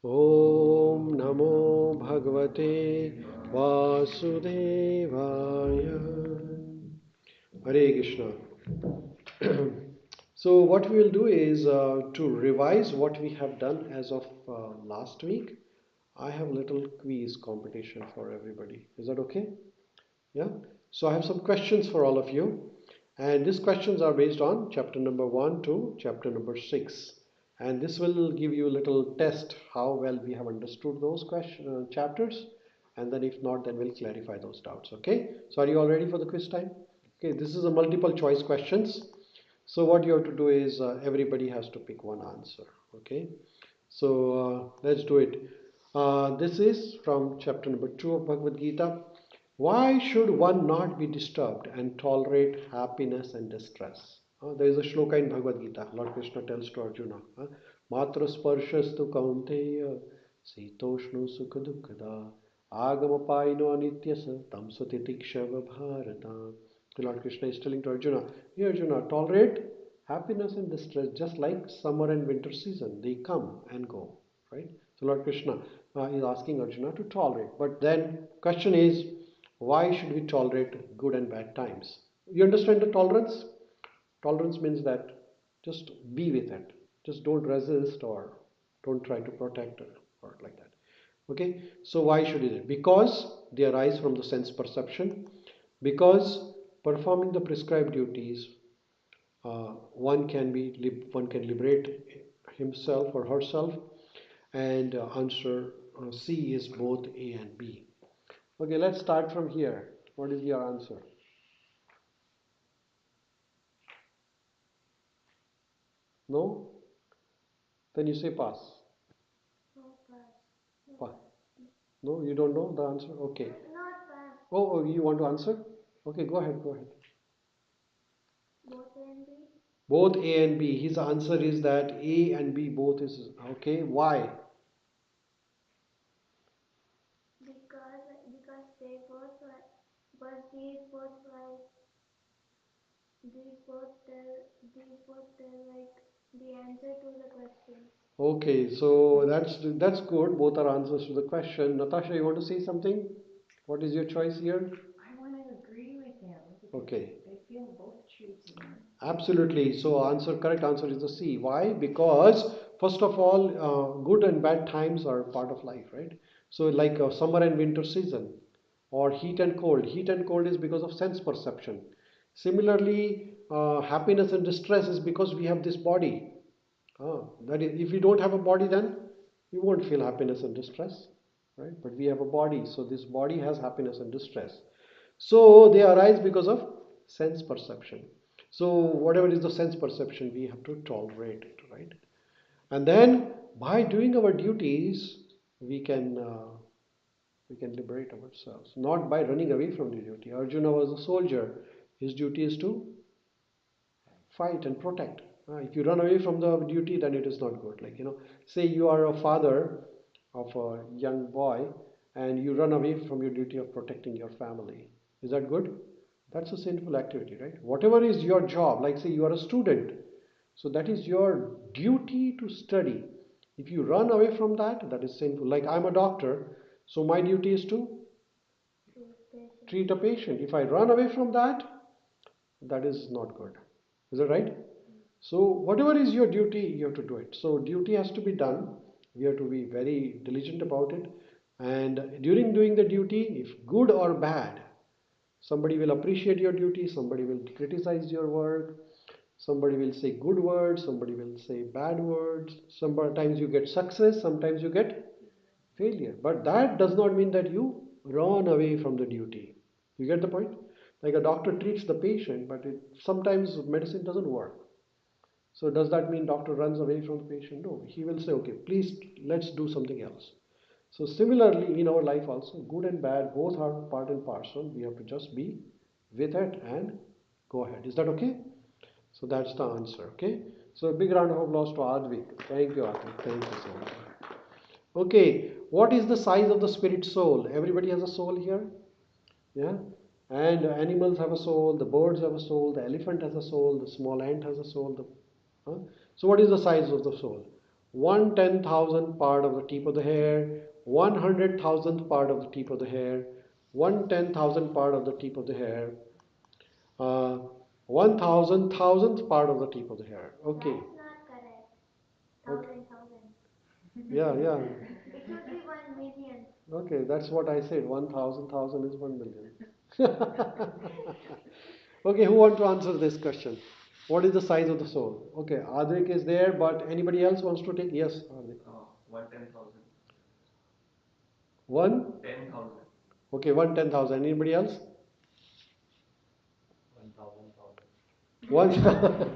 ॐ नमो भगवते वासुदेवाय. Hare Krishna. So what we will do is to revise what we have done as of last week. I have a little quiz competition for everybody. Is that okay? Yeah. So I have some questions for all of you, and these questions are based on chapter number 1 to chapter number 6. And this will give you a little test how well we have understood those chapters, and then if not, then we'll clarify those doubts. Okay. So are you all ready for the quiz time? Okay. This is a multiple choice questions. So what you have to do is everybody has to pick one answer. Okay. So let's do it. This is from chapter number 2 of Bhagavad Gita. Why should one not be disturbed and tolerate happiness and distress? There is a shloka in Bhagavad Gita. Lord Krishna tells to Arjuna, Matra sparshastu kaunteya sitoshnu sukha dukkada agamapaino anityasa tamsati tikshava bharata. Lord Krishna is telling to Arjuna, hey Arjuna, tolerate happiness and distress just like summer and winter season. They come and go, right? So Lord Krishna is asking Arjuna to tolerate. But then question is, why should we tolerate good and bad times? You understand the tolerance? Tolerance means that just be with it. Just don't resist or don't try to protect it or like that. Okay, so why should it? Because they arise from the sense perception. Because performing the prescribed duties, one can liberate himself or herself. And answer C is both A and B. Okay, let's start from here. What is your answer? No? Then you say pass. Pass. No, you don't know the answer? Okay. Oh, you want to answer? Okay, go ahead, go ahead. Both A and B. His answer is that A and B both is okay. Why? Okay, so that's good. Both are answers to the question. Natasha, you want to say something? What is your choice here? Okay. Absolutely. So correct answer is the C. Why? Because first of all, good and bad times are part of life, right? So like summer and winter season, or heat and cold. Heat and cold is because of sense perception. Similarly, happiness and distress is because we have this body. That is, if we don't have a body, then we won't feel happiness and distress, right? But we have a body, so this body has happiness and distress. So they arise because of sense perception. So whatever is the sense perception, we have to tolerate it, right? And then by doing our duties, we can uh, we can liberate ourselves, not by running away from the duty. Arjuna was a soldier. His duty is to fight and protect. If you run away from the duty, then it is not good. Like, say you are a father of a young boy and you run away from your duty of protecting your family. Is that good? That's a sinful activity, right? Whatever is your job, like say you are a student, so that is your duty to study. If you run away from that, that is sinful. Like I'm a doctor, so my duty is to treat a patient. If I run away from that, that is not good. Is that right? So whatever is your duty, you have to do it. So duty has to be done. We have to be very diligent about it. And during doing the duty, if good or bad, somebody will appreciate your duty, somebody will criticize your work, somebody will say good words, somebody will say bad words. Sometimes you get success, sometimes you get failure. But that does not mean that you run away from the duty. You get the point? Like a doctor treats the patient, but sometimes medicine doesn't work. So does that mean doctor runs away from the patient? No, he will say, okay, please let's do something else. So similarly in our life also, good and bad both are part and parcel. We have to just be with it and go ahead. Is that okay? So that's the answer. Okay. So a big round of applause to Advik. Thank you, Advik. Thank you so much. Okay, what is the size of the spirit soul? Everybody has a soul here? Yeah. And animals have a soul, the birds have a soul, the elephant has a soul, the small ant has a soul. Huh? So what is the size of the soul? 1/10,000th part of the tip of the hair, 100,000th part of the tip of the hair, 1/10,000th part of the tip of the hair, uh, 1,000,000th part of the tip of the hair. Okay. That's not correct. Okay. Thousand. Yeah, yeah. It should be 1 million. Okay, that's what I said. 1,000 is 1 million. Okay, who want to answer this question? What is the size of the soul? Okay, Adrik is there, but anybody else wants to take? Yes, Adrik. 1/10,000. One? 10,000. Okay, 1/10,000. Anybody else? 1,000. One? 1/10,000.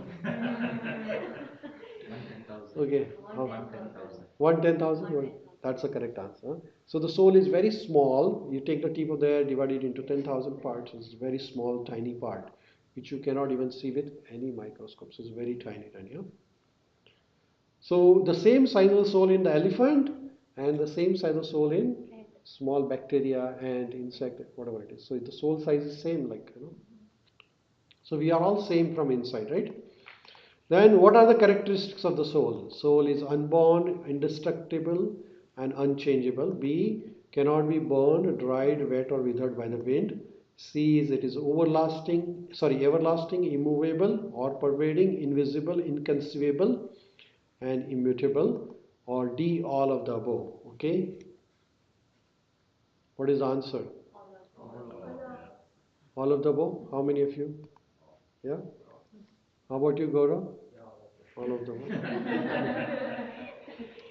Okay. 1/10,000. 1/10,000? That's the correct answer. So the soul is very small. You take the tip of the hair, divide it into 10,000 parts. It's a very small, tiny part, which you cannot even see with any microscope. So it's very tiny, tiny. Huh? So the same size of the soul in the elephant and the same size of soul in small bacteria and insect, whatever it is. So the soul size is same, like you know. So we are all same from inside, right? Then what are the characteristics of the soul? Soul is unborn, indestructible, and unchangeable. B, cannot be burned, dried, wet, or withered by the wind. C is it is everlasting, immovable, or pervading, invisible, inconceivable, and immutable. Or D, all of the above. Okay. What is the answer? All of the above. How many of you? Yeah. How about you, Gaurav? All of them.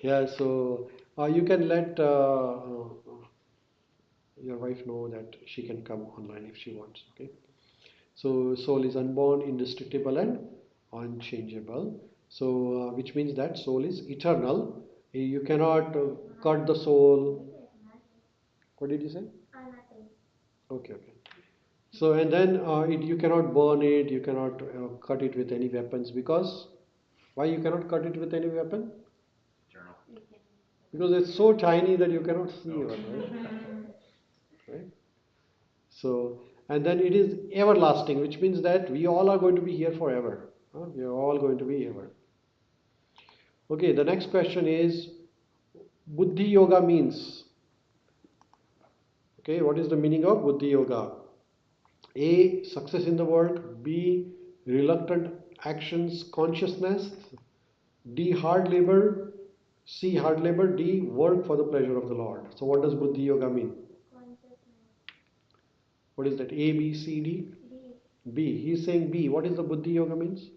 Yeah, so you can let your wife know that she can come online if she wants. Okay. So soul is unborn, indestructible, and unchangeable. So which means that soul is eternal. You cannot cut the soul. What did you say? Nothing. Okay, okay. So and then you cannot burn it. You cannot cut it with any weapons because why you cannot cut it with any weapon? Because it's so tiny that you cannot see even, right? Right? So, and then it is everlasting, which means that we all are going to be here forever. We are all going to be ever. Okay, the next question is Buddhi Yoga means. Okay, what is the meaning of Buddhi Yoga? A. Success in the world. B. Reluctant actions, consciousness. D. Hard labor. C. Hard labor. D. Work for the pleasure of the Lord. So, what does Buddhi Yoga mean? Consciousness. What is that? A, B, C, D? D. B. He's saying B. What is the Buddhi Yoga means?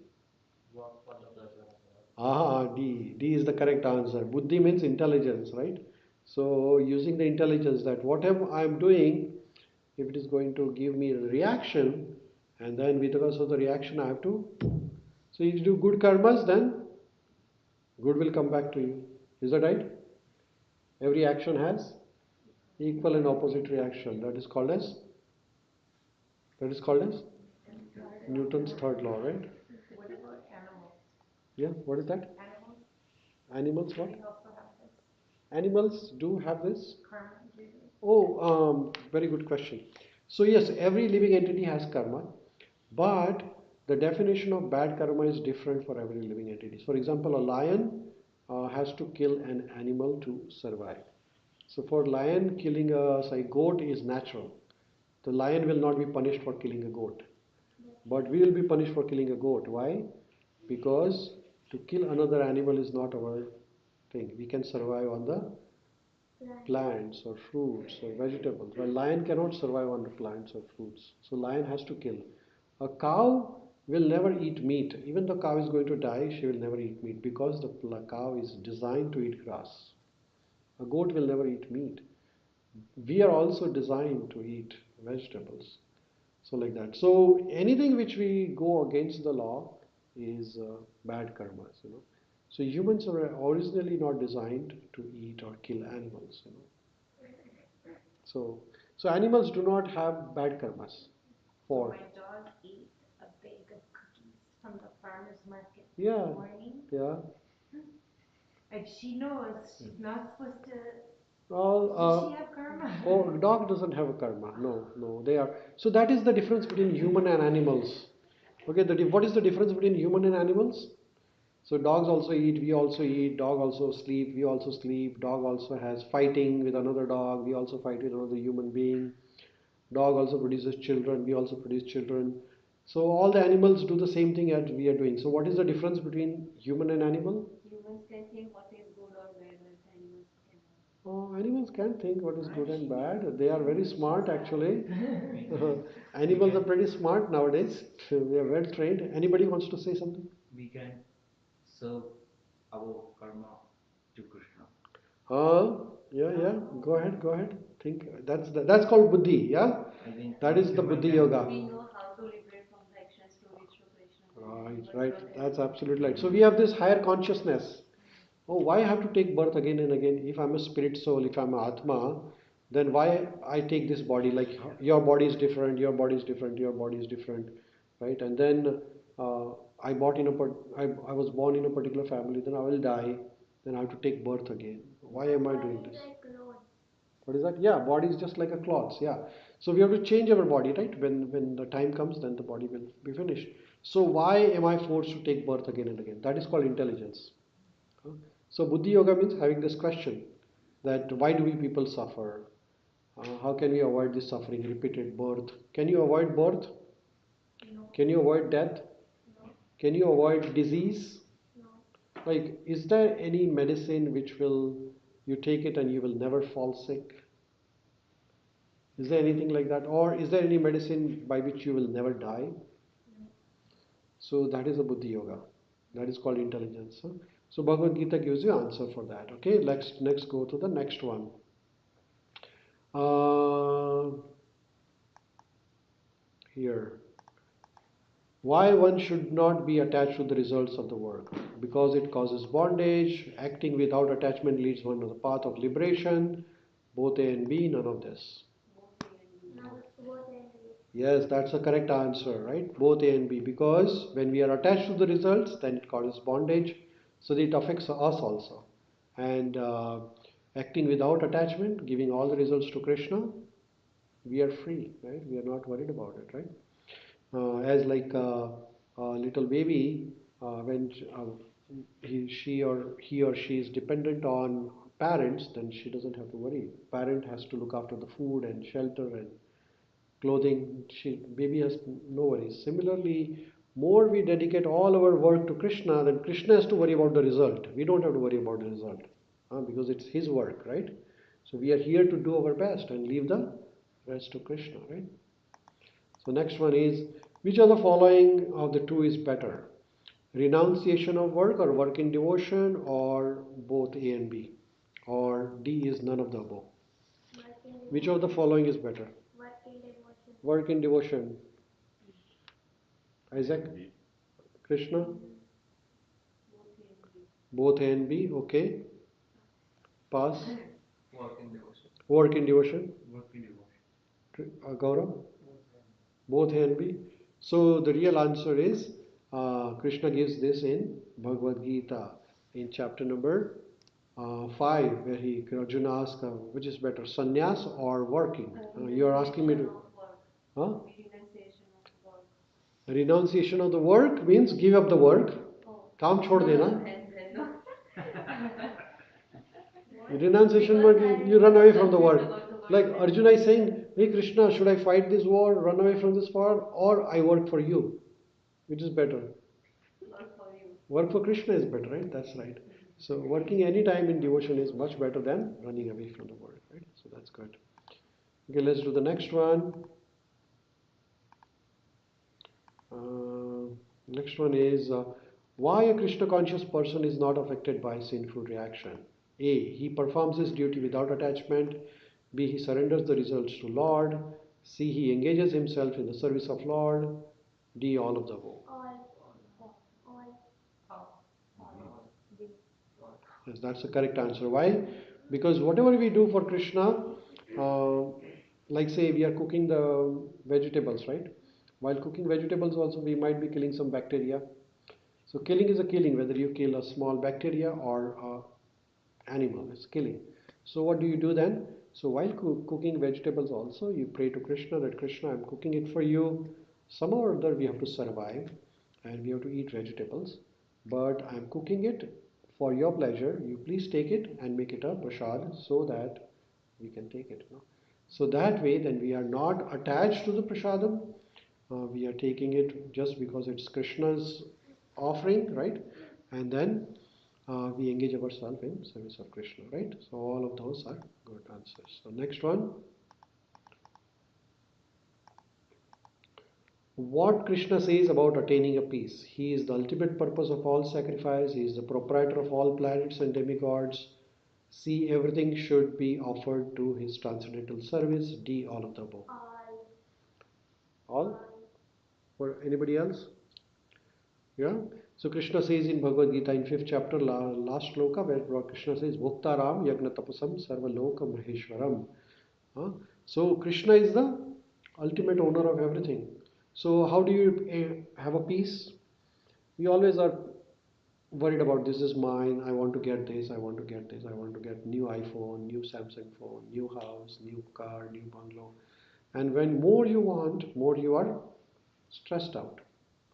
Work for the pleasure of the Lord. Ah, D. D is the correct answer. Buddhi means intelligence, right? So using the intelligence that whatever I am doing, if it is going to give me a reaction, and then because of the reaction I have to. So if you do good karmas, then good will come back to you. Is that right? Every action has equal and opposite reaction. That is called as Newton's third law, right? What about animals? Yeah, what is that? Animals, Animals what? they also have this Animals do have this? karma duty. Oh, very good question. So yes, every living entity has karma, but the definition of bad karma is different for every living entity. For example, a lion has to kill an animal to survive. So for lion, killing a say goat is natural. The lion will not be punished for killing a goat, but we will be punished for killing a goat. Why? Because to kill another animal is not our thing. We can survive on the plants or fruits or vegetables. Well, lion cannot survive on the plants or fruits. So lion has to kill. A cow will never eat meat. Even the cow is going to die, she will never eat meat because the cow is designed to eat grass. A goat will never eat meat. We are also designed to eat vegetables. So like that. So anything which we go against the law is bad karmas, you know. So humans are originally not designed to eat or kill animals, you know. So animals do not have bad karmas. So For my dog ate a bag of cookies from the farmer's market this yeah, morning, yeah. and she knows she's not supposed to. All Does she have karma? oh, dog doesn't have a karma. No, no, they are. So that is the difference between human and animals. Okay, what is the difference between human and animals? So dogs also eat, we also eat, dog also sleep, we also sleep, dog also has fighting with another dog, we also fight with another human being. Dog also produces children, we also produce children. So all the animals do the same thing as we are doing. So what is the difference between human and animal? Humans can think what is good or bad, but animals cannot. Oh, animals can think what is good and bad. They are very smart actually. We Animals are can pretty smart nowadays. They are well trained. Anybody wants to say something? we can serve our karma to Krishna. Yeah. Go ahead, go ahead. Think that's called buddhi. Yeah, I think that is the human buddhi can yoga. We know how to liberate from the actions to reach to Krishna, Right, but right. not That's everyone. absolutely right. So we have this higher consciousness. Oh, why I have to take birth again and again? If I'm a spirit soul, if I'm a Atma, then why I take this body? Like your body is different, your body is different, your body is different, right? And then uh, I was born in a particular family, then I will die, then I have to take birth again. Why am I doing Body this? like clothes. What is that? Yeah, body is just like a cloth. Yeah. So we have to change our body, right? When the time comes, then the body will be finished. So why am I forced to take birth again and again? That is called intelligence. Huh? So Buddhi Yoga means having this question that why do we people suffer? How can we avoid this suffering, repeated birth? Can you avoid birth? No, Can you avoid death? no, Can you avoid disease? no. Like, is there any medicine which will you take it and you will never fall sick? Is there anything like that? Or is there any medicine by which you will never die? So that is a Buddhi Yoga. That is called intelligence. Huh? So Bhagavad Gita gives you answer for that. Okay, let's next go to the next one. Uh, Here. Why one should not be attached to the results of the work? Because it causes bondage. Acting without attachment leads one to the path of liberation. Both A and B, none of this. Both A and B. Now both and read. Yes, that's the correct answer, right? Both A and B. Because when we are attached to the results, then it causes bondage. So it affects us also. And acting without attachment, giving all the results to Krishna, we are free, right? We are not worried about it, right? As like a little baby, when he or she is dependent on parents, then she doesn't have to worry. Parent has to look after the food and shelter and clothing. Baby has no worries. Similarly, more we dedicate all our work to Krishna, then Krishna has to worry about the result. We don't have to worry about the result because it's his work, right? So we are here to do our best and leave the rest to Krishna, right? So next one is, which of the following of the two is better? Renunciation of work or work in devotion, or both A and B? Or D is none of the above? Work in Which of the devotion. following is better? Work in devotion. Work in devotion. Isaac? Krishna? Both A and B. Both A and B, okay. Pass. Work in devotion. Work in devotion. Work in devotion. Gaurav? Both A and B. So the real answer is Krishna gives this in Bhagavad Gita in chapter number 5, where Arjuna asks, which is better, sannyas or working? You are asking me to. Huh? Renunciation of work. Renunciation of the work means give up the work. Oh. काम छोड़ देना. Then no. Renunciation means you run away from the work. Like Arjuna is saying, hey Krishna, should I fight this war, run away from this war, or I work for you? Which is better? Work for you. Work for Krishna is better, right? That's right. So working any time in devotion is much better than running away from the work, right? So that's good. Okay, let's do the next one. Next one is why a Krishna conscious person is not affected by sinful reaction. A. He performs his duty without attachment. B. He surrenders the results to Lord. C. He engages himself in the service of Lord. D. All of the above. All. B. Yes, that's the correct answer. Why? Because whatever we do for Krishna, uh, like say we are cooking the vegetables, right? While cooking vegetables, also we might be killing some bacteria. So killing is a killing, whether you kill a small bacteria or animal, it's killing. So what do you do then? So while cooking vegetables, also you pray to Krishna that Krishna, I'm cooking it for you. Somehow or other we have to survive, and we have to eat vegetables. but I'm cooking it for your pleasure. You please take it and make it a prasad so that we can take it. So that way, then we are not attached to the prasadam. We are taking it just because it's Krishna's offering, right? And then we engage ourselves in service of Krishna, right? So all of those are good answers. So next one. What Krishna says about attaining a peace. He is the ultimate purpose of all sacrifice. He is the proprietor of all planets and demigods. C. Everything should be offered to his transcendental service. D. All of the above. All. All? For anybody else? Yeah. So Krishna says in Bhagavad Gita in 5th chapter, last sloka, where Krishna says, Bhoktaram Yagna Tapasam Sarvaloka Maheshwaram. Huh? So Krishna is the ultimate owner of everything. So how do you have a peace? We always are worried about this is mine, I want to get this, I want to get this, I want to get new iPhone, new Samsung phone, new house, new car, new bungalow. And when more you want, more you are stressed out,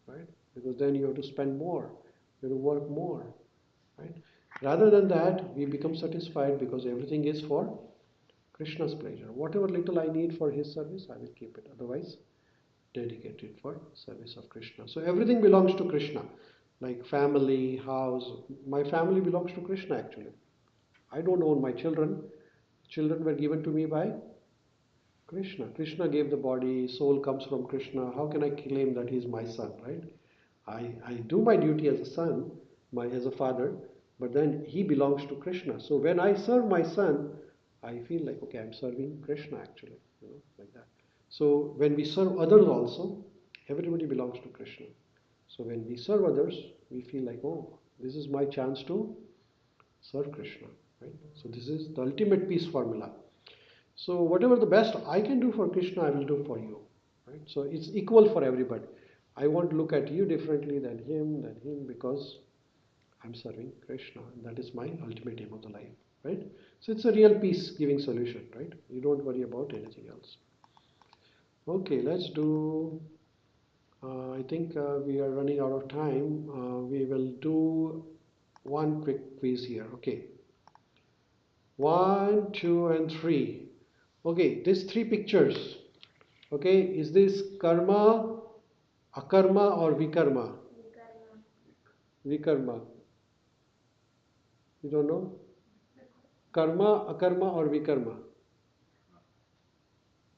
right? Because then you have to spend more, you have to work more, right? Rather than that, we become satisfied because everything is for Krishna's pleasure. Whatever little I need for his service, I will keep it. Otherwise, dedicate it for service of Krishna. So everything belongs to Krishna. Like family, house. My family belongs to Krishna actually. I don't own my children. Children were given to me by Krishna. Krishna gave the body, soul comes from Krishna. How can I claim that he is my son, right? I do my duty as a son, as a father, but then he belongs to Krishna. So when I serve my son, I feel like, okay, I'm serving Krishna actually, like that. So when we serve others also, everybody belongs to Krishna. So when we serve others, we feel like, oh, this is my chance to serve Krishna, right? So this is the ultimate peace formula. So whatever the best I can do for Krishna, I will do for you, right? So it's equal for everybody. I won't look at you differently than him, because I'm serving Krishna, and that is my ultimate aim of the life, right? So it's a real peace-giving solution, right? You don't worry about anything else. Okay, let's do. I think we are running out of time. We will do one quick quiz here. Okay, one, two, and three. Okay, these three pictures. Okay, is this karma, akarma, or vikarma? Vikarma. Vikarma. You don't know? Karma, akarma, or vikarma?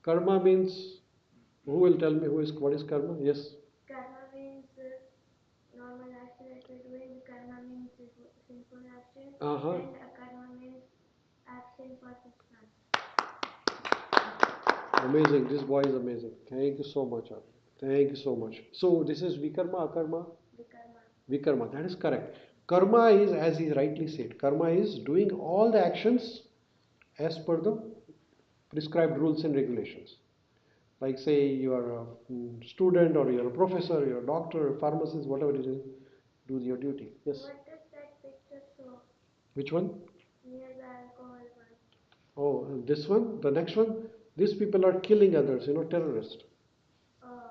Karma means, who will tell me what is karma? Yes. Karma means normal action that we're doing. Karma means sinful action. Uh-huh. And akarma means action for Krishna. Amazing. This boy is amazing. Thank you so much. Arvind. Thank you so much. So this is vikarma, akarma? Vikarma. Vikarma. That is correct. Karma is, as he rightly said, karma is doing all the actions as per the prescribed rules and regulations. Like say you are a student, or you're a professor, you're a doctor, pharmacist, whatever it is, do your duty. Yes. What does that picture show? Which one? Near the alcohol one. Oh, this one, the next one. These people are killing others, terrorists. Oh.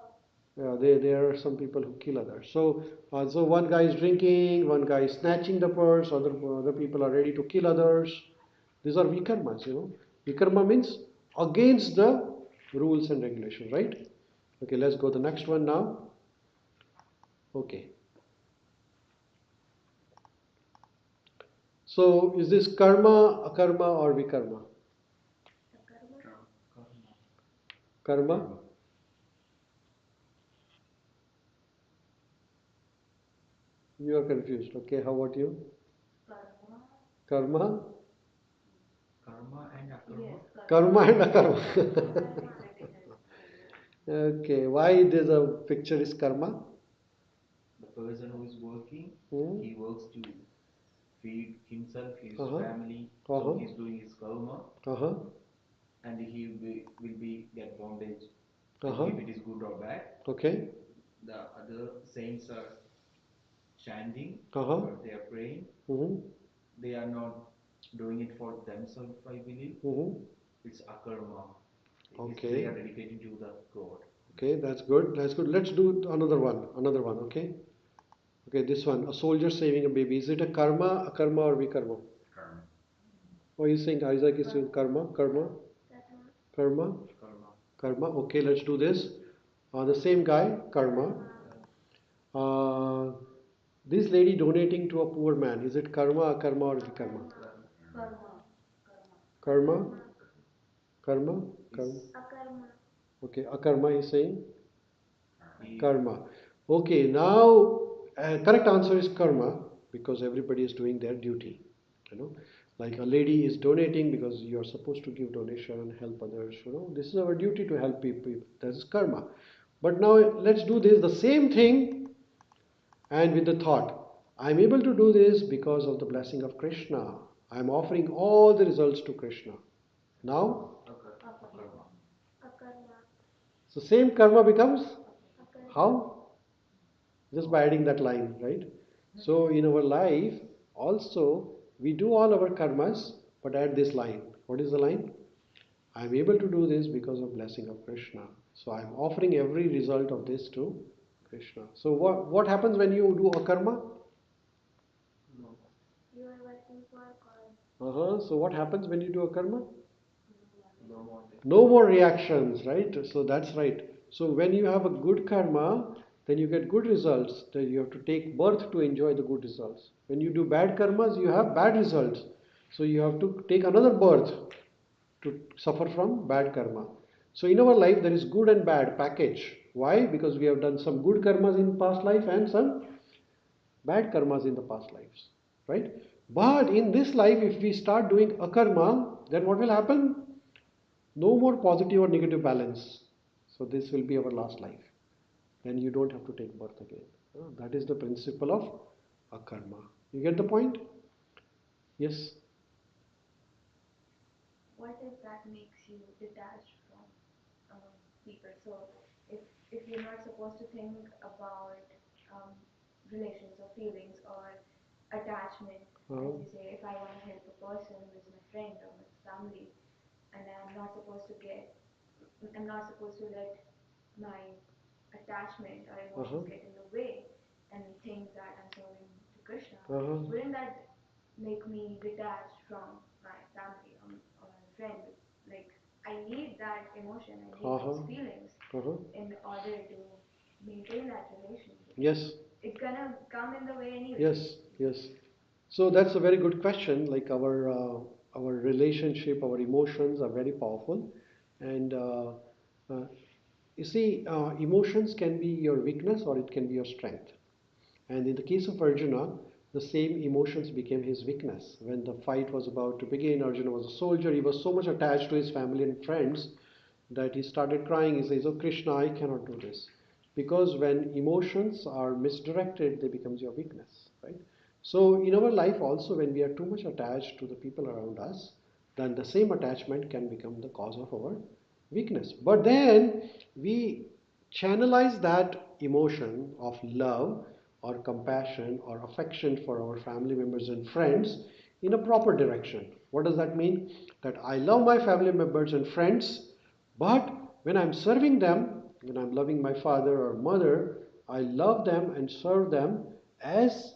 Yeah, there are some people who kill others. So one guy is drinking, one guy is snatching the purse, other people are ready to kill others. These are vikarmas. Vikarma means against the rules and regulations, right? Okay, let's go to the next one now. Okay. So is this karma, akarma, or vikarma? Akarma. Karma? You are confused. Okay, how about you? Karma. Karma? Karma and akarma. Yes, Karma and akarma. Karma. Okay, why this a picture is karma? The person who is working, Hmm? he works to feed himself, his Uh-huh. family. Uh-huh. So he's doing his karma, Uh-huh. and he will be get bondage. Uh-huh. If it is good or bad, Okay. the other saints are chanting Uh-huh. or they are praying. Mm-hmm. They are not doing it for themselves, I believe. Mm-hmm. It's akarma. They Okay. are dedicating to the God. Okay, that's good. That's good. Let's do another one. Another one, okay? Okay, this one, a soldier saving a baby. Is it a karma, or vikarma? Karma. Or you saying Isaac is saying karma, Karma. karma, Karma. karma. Okay, let's do this. The same guy, karma. Uh, this lady donating to a poor man. Is it karma, akarma, or vikarma? Karma. Karma, karma, karma. Is Akarma. Okay, akarma is saying he karma. Okay, now correct answer is karma because everybody is doing their duty. You know, like a lady is donating because you are supposed to give donation and help others. You know, this is our duty to help people. That is karma. But now let's do this the same thing and with the thought. I am able to do this because of the blessing of Krishna. I am offering all the results to Krishna. Now, Akarma. Akarma. so same karma becomes Akarma. how? Just by adding that line, right? So in our life, also we do all our karmas, but add this line. What is the line? I am able to do this because of blessing of Krishna. So I am offering every result of this to Krishna. So what happens when you do a karma? You are working for God. So what happens when you do a karma? No more. No more reactions, right? So that's right. So when you have a good karma, then you get good results. Then you have to take birth to enjoy the good results. When you do bad karmas, you have bad results. So you have to take another birth to suffer from bad karma. So in our life, there is good and bad package. Why? Because we have done some good karmas in past life and some bad karmas in the past lives, right? But in this life, if we start doing akarma, then what will happen? No more positive or negative balance. So this will be our last life. Then you don't have to take birth again. That is the principle of akarma. You get the point? Yes. What if that makes you detached from people? So if you're not supposed to think about um, relations or feelings or attachment, as you say, if I want to help a person who is my friend or my family, and I'm not supposed to let my attachment or emotions get in the way and think that I'm serving to Krishna, wouldn't that make me detached from my family or my friend? Like, I need that emotion, I need those feelings in order to maintain that relationship. Yes. It's gonna come in the way anyway. Yes. Yes. So that's a very good question. Like our relationship, our emotions are very powerful, and uh, you see, emotions can be your weakness or it can be your strength. And in the case of Arjuna, the same emotions became his weakness. When the fight was about to begin, Arjuna was a soldier. He was so much attached to his family and friends that he started crying. He says, "Oh Krishna, I cannot do this." Because when emotions are misdirected, they becomes your weakness, right? So in our life also, when we are too much attached to the people around us, then the same attachment can become the cause of our weakness. But then we channelize that emotion of love or compassion or affection for our family members and friends in a proper direction. What does that mean? That I love my family members and friends, but when I'm serving them, when I'm loving my father or mother, I love them and serve them as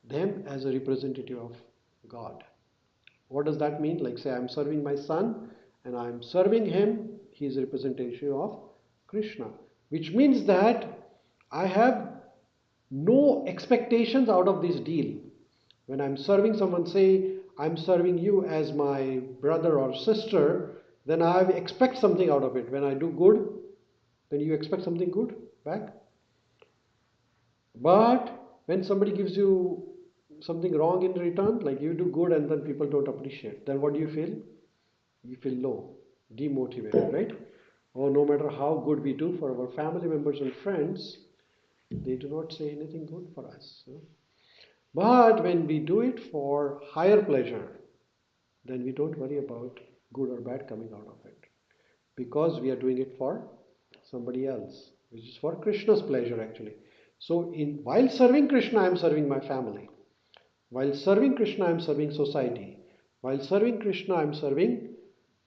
a representative of God. What does that mean? Like, say, I'm serving my son and I'm serving him, he is a representation of Krishna, which means that I have no expectations out of this deal. When I'm serving someone, say, I'm serving you as my brother or sister, then I expect something out of it. When I do good, then you expect something good back. But when somebody gives you something wrong in return, like you do good and then people don't appreciate, then what do you feel? You feel low, demotivated, right? Or no matter how good we do for our family members and friends, they do not say anything good for us. But when we do it for higher pleasure, then we don't worry about good or bad coming out of it. Because we are doing it for somebody else, which is for Krishna's pleasure actually. So while serving Krishna, I am serving my family. While serving Krishna, I am serving society. While serving Krishna, I am serving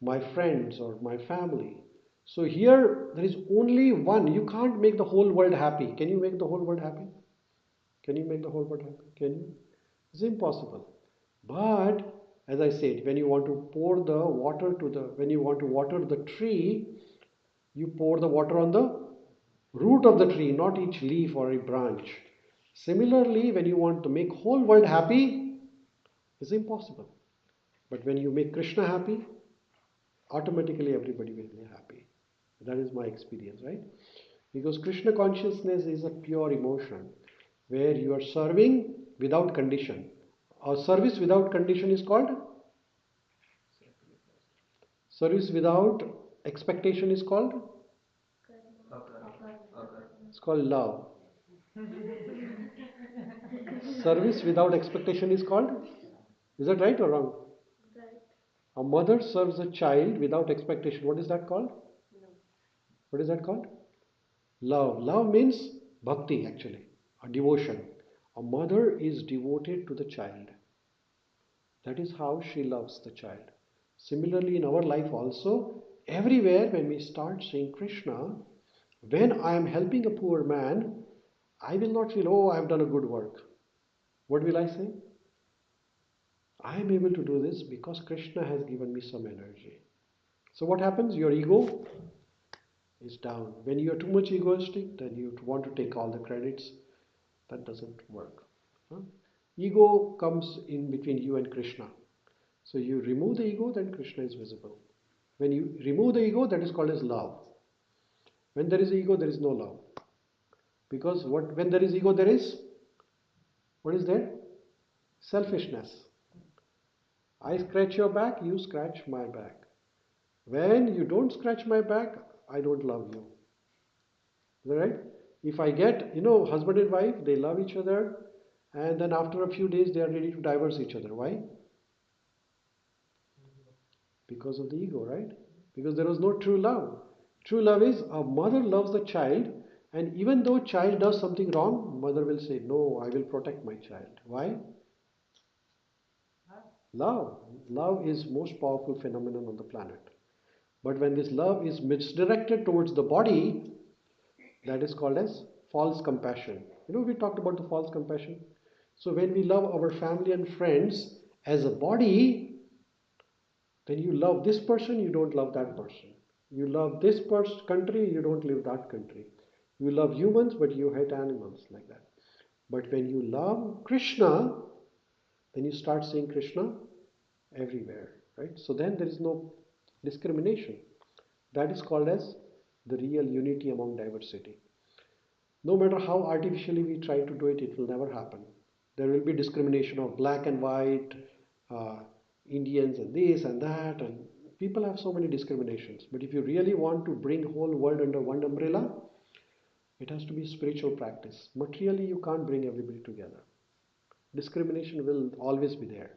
my friends or my family. So here there is only one. You can't make the whole world happy. Can you make the whole world happy? Can you make the whole world happy? Can you? It's impossible. But as I said, when you want to pour the water to the, when you want to water the tree, you pour the water on the root of the tree, not each leaf or a branch. Similarly, when you want to make whole world happy, it's impossible. But when you make Krishna happy, automatically everybody will be happy. That is my experience, right? Because Krishna consciousness is a pure emotion where you are serving without condition. Or service without condition is called? Service without expectation is called? It's called love. Service without expectation is called? Is that right or wrong? Right. A mother serves a child without expectation. What is that called? What is that called? Love. Love means bhakti actually, a devotion. A mother is devoted to the child. That is how she loves the child. Similarly, in our life also, everywhere when we start seeing Krishna, when I am helping a poor man, I will not feel, oh, I have done a good work. What will I say? I am able to do this because Krishna has given me some energy. So what happens? Your ego is down. When you are too much egoistic, then you want to take all the credits. That doesn't work. Huh? Ego comes in between you and Krishna. So you remove the ego, then Krishna is visible. When you remove the ego, that is called as love. When there is ego, there is no love. Because when there is ego, there is, what is there? Selfishness. I scratch your back, you scratch my back. When you don't scratch my back, I don't love you. Is that right? If I get, husband and wife, they love each other, and then after a few days, they are ready to divorce each other. Why? Because of the ego, right? Because there was no true love. True love is a mother loves the child, and even though child does something wrong, mother will say, no, I will protect my child. Why? Love. Love is most powerful phenomenon on the planet. But when this love is misdirected towards the body, that is called as false compassion. We talked about the false compassion. So when we love our family and friends as a body, then you love this person, you don't love that person. You love this country, you don't live that country. You love humans, but you hate animals, like that. But when you love Krishna, then you start seeing Krishna everywhere, right? So then there is no discrimination. That is called as the real unity among diversity. No matter how artificially we try to do it, it will never happen. There will be discrimination of black and white, uh, Indians and this and that, and people have so many discriminations. But if you really want to bring whole world under one umbrella, it has to be spiritual practice. Materially, you can't bring everybody together. Discrimination will always be there.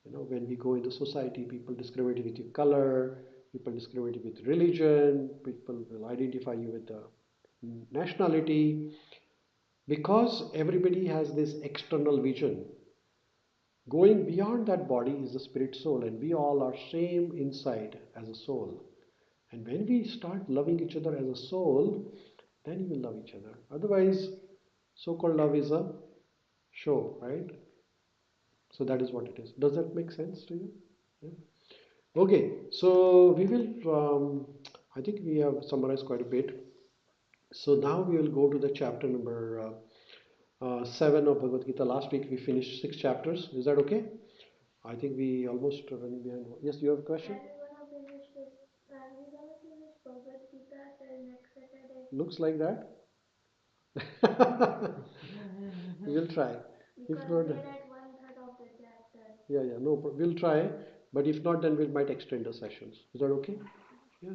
When we go into society, people discriminate with your color, people discriminate with religion, people will identify you with the nationality, because everybody has this external vision. Going beyond that body is the spirit soul, and we all are same inside as a soul. And when we start loving each other as a soul, then you will love each other. Otherwise, so-called love is a show, right? So that is what it is. Does that make sense to you? Yeah. Okay, so we will, I think we have summarized quite a bit. So now we will go to the chapter number 7 of Bhagavad Gita. Last week we finished 6 chapters. Is that okay? I think we almost running behind. Yes, you have a question? Are we gonna finish Bhagavad Gita till next Saturday? Looks like that. We will try. If Because not, we're at 1/3 of the chapter. yeah, no, we'll try. But if not, then we might extend the sessions. Is that okay? Yeah.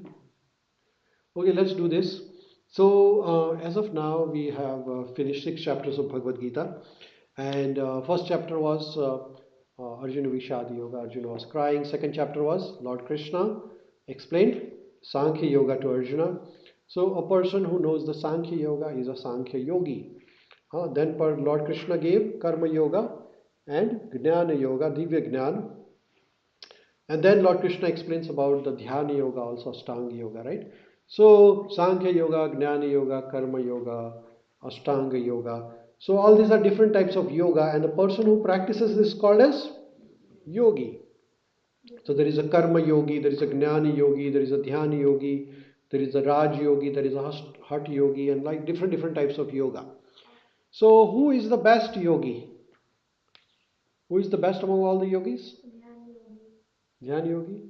Okay, let's do this. So, as of now, we have finished 6 chapters of Bhagavad Gita. And first chapter was Arjuna Vishad Yoga. Arjuna was crying. Second chapter was Lord Krishna explained Sankhya Yoga to Arjuna. So, a person who knows the Sankhya Yoga is a Sankhya Yogi. Then Lord Krishna gave Karma Yoga and Jnana Yoga, Divya Jnana. And then Lord Krishna explains about the Dhyana Yoga, also Ashtanga Yoga, right? So Sankhya Yoga, Jnana Yoga, Karma Yoga, Ashtanga Yoga. So all these are different types of yoga, and the person who practices this is called as yogi. So there is a karma yogi, there is a gnani yogi, there is a dhyana yogi, there is a raj yogi, there is a hatha yogi, and like different types of yoga. So who is the best yogi? Who is the best among all the yogis? Dhyana yogi.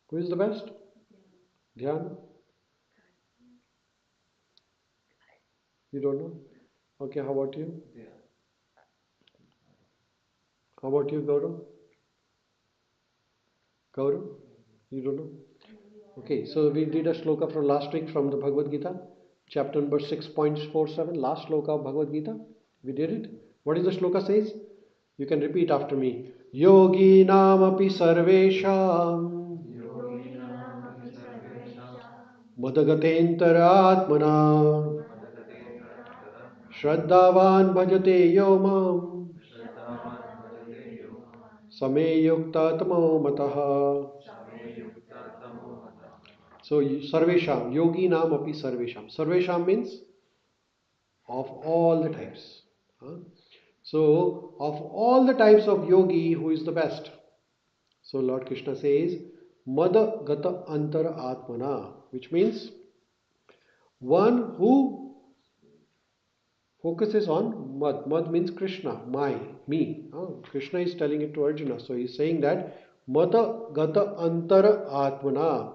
Who is the best? Dhyana. You don't know? Okay, how about you? How about you, Gaurav? Gaurav? You don't know? Okay, so we did a shloka from last week from the Bhagavad Gita, chapter number 6.47, last shloka of Bhagavad Gita. We did it. What is the shloka says? You can repeat after me. Yogi namapi sarvesham madagatentarātmana shraddhavan bhajate yo mam same yukta tamo mataha. So sarvesham, yogi nam api sarvesham. Sarvesham means of all the types. Huh? So of all the types of yogi, who is the best? So Lord Krishna says, Mada Gata Antara Atmana, which means one who focuses on Mad. Mad means Krishna, me. Krishna is telling it to Arjuna. So he is saying that Mada Gata Antara Atmana.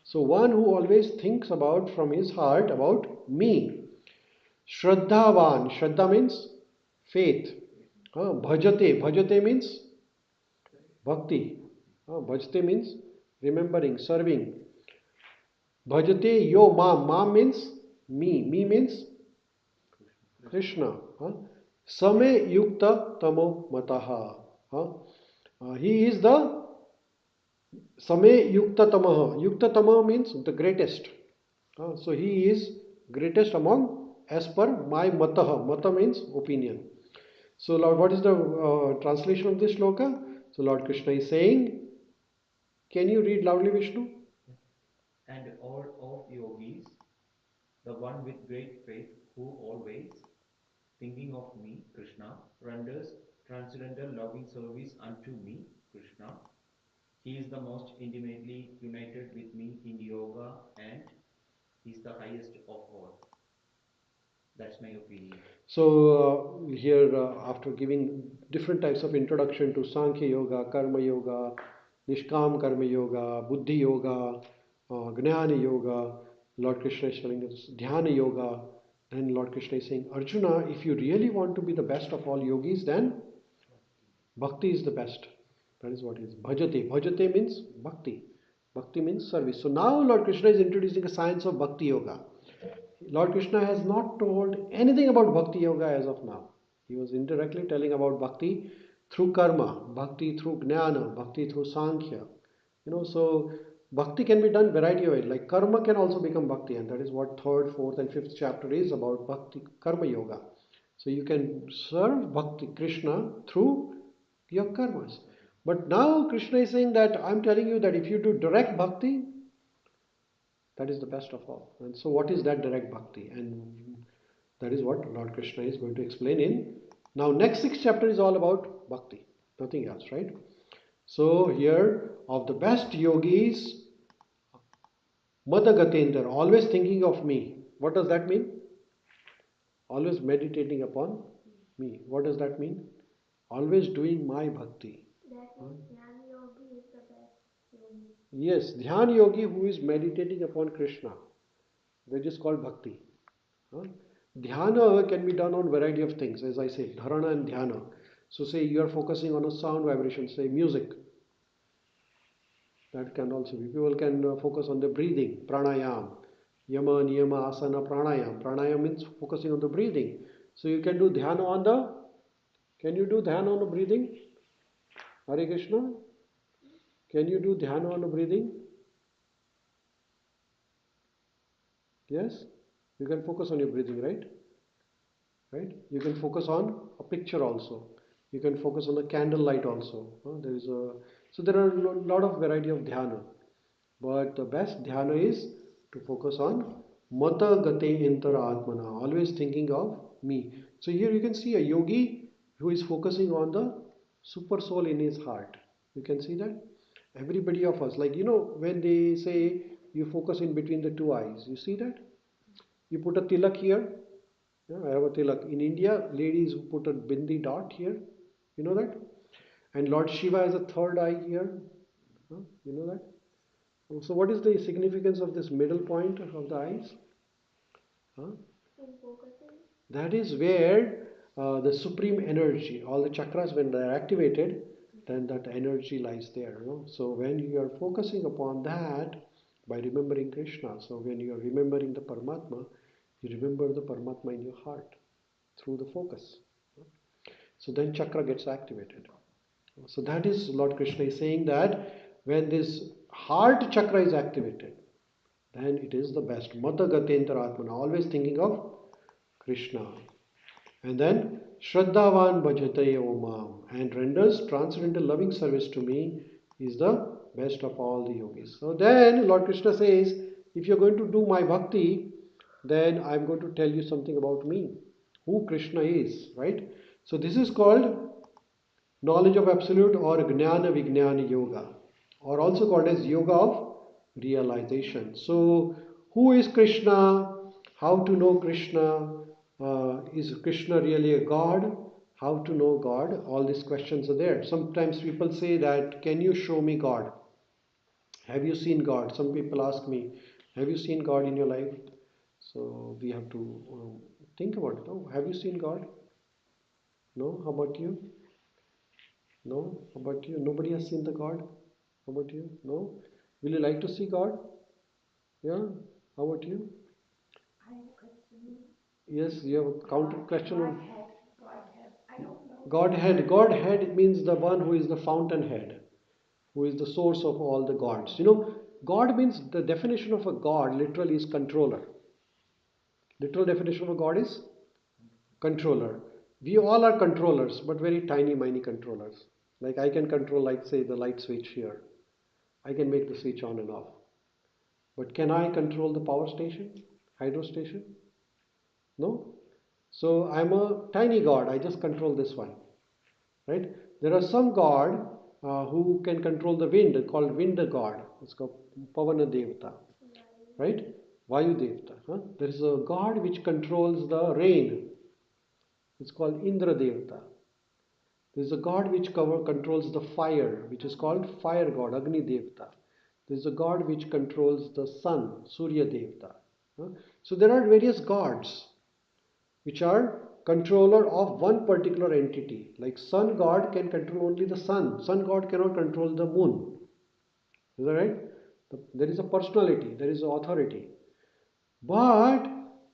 So one who always thinks about from his heart about me. Shraddhavan. Shraddha means faith. Bhajate. Bhajate means bhakti. Bhajate means remembering, serving. Bhajate yo mam. Mam means me. Me means Krishna. Same yukta tamo mataha. He is the Same yukta tamaha. Yukta tamaha means the greatest. So he is greatest among as per my mataha. Mata means opinion. So Lord, what is the translation of this shloka? So Lord Krishna is saying, can you read loudly, Vishnu? And all of yogis, the one with great faith who always, thinking of me, Krishna, renders transcendental loving service unto me, Krishna. He is the most intimately united with me in yoga and he is the highest of all. That's my opinion. So here, after giving different types of introduction to Sankhya Yoga, Karma Yoga, Nishkam Karma Yoga, Buddhi Yoga, Gnana Yoga, Lord Krishna is telling us Dhyana Yoga. Then Lord Krishna is saying, Arjuna, if you really want to be the best of all yogis, then Bhakti is the best. That is what it is. Bhajate. Bhajate means Bhakti. Bhakti means service. So now Lord Krishna is introducing a science of Bhakti Yoga. Lord Krishna has not told anything about Bhakti Yoga as of now. He was indirectly telling about Bhakti through karma, Bhakti through jnana, Bhakti through Sankhya. So Bhakti can be done variety of ways. Like karma can also become Bhakti, and that is what third, fourth, and fifth chapter is about Bhakti Karma Yoga. So you can serve Bhakti Krishna through your karmas. But now Krishna is saying that I'm telling you that if you do direct bhakti, that is the best of all. And so, what is that direct bhakti? And that is what Lord Krishna is going to explain in. Now, next 6 chapter is all about bhakti, nothing else, right? So, here, of the best yogis, Madagatendra, always thinking of me. What does that mean? Always meditating upon me. What does that mean? Always doing my bhakti. That means Jnana Yogi is the best yogi. Yes, Dhyan Yogi who is meditating upon Krishna. That is called bhakti. Dhyana can be done on variety of things, as I say, dharana and dhyana. So say you are focusing on a sound vibration, say music. That can also be. People can focus on the breathing, pranayam, yama, niyama, asana, pranayam. Pranayam means focusing on the breathing. So you can do dhyana on the, can you do dhyana on the breathing? Hare Krishna? Can you do dhyana on the breathing? Yes? You can focus on your breathing, right? Right? You can focus on a picture also. You can focus on a candle light also. So there are a lot of variety of dhyana. But the best dhyana is to focus on Mata gate antaratmana, always thinking of me. So here you can see a yogi who is focusing on the super soul in his heart. You can see that? Everybody of us, like when they say you focus in between the two eyes, you see that? You put a tilak here. Yeah, I have a tilak. In India, ladies put a bindi dot here. You know that? And Lord Shiva has a third eye here. Huh? You know that? So what is the significance of this middle point of the eyes? Huh? In focusing. That is where the supreme energy, all the chakras, when they are activated, then that energy lies there. So when you are focusing upon that by remembering Krishna, so when you are remembering the Paramatma, you remember the Paramatma in your heart through the focus. So then chakra gets activated. So that is Lord Krishna is saying that when this heart chakra is activated, then it is the best. Mata Gatendra Atmana, always thinking of Krishna. And then Shraddhavan Bhajate Omam and renders transcendental loving service to me is the best of all the yogis. So then Lord Krishna says, if you're going to do my bhakti, then I'm going to tell you something about me, who Krishna is, right? So this is called knowledge of absolute or Gnana Vijnana Yoga, or also called as Yoga of realization. So, who is Krishna? How to know Krishna? Is Krishna really a God? How to know God? All these questions are there. Sometimes people say that, can you show me God? Have you seen God? Some people ask me, have you seen God in your life? So we have to think about it. Oh, have you seen God? No? How about you? No? How about you? Nobody has seen the God? How about you? No? Will you like to see God? Yeah? How about you? I have a question. Yes, you have a counter question on Godhead, Godhead. I don't know. Godhead. Godhead means the one who is the fountainhead, who is the source of all the gods. God means the definition of a God literally is controller. Literal definition of a God is controller. We all are controllers, but very tiny, miny controllers. Like I can control, like say, the light switch here. I can make the switch on and off. But can I control the power station, hydro station? No. So I'm a tiny god. I just control this one, right? There are some god who can control the wind, called wind god. It's called Pavana Devata, right? Vayu Devata. Huh? There is a god which controls the rain. It's called Indra Devata. There is a god which controls the fire, which is called fire god, Agni Devata. There is a god which controls the sun, Surya Devata. Huh? So there are various gods which are controller of one particular entity. Like sun god can control only the sun. Sun god cannot control the moon. Is that right? There is a personality, there is an authority. But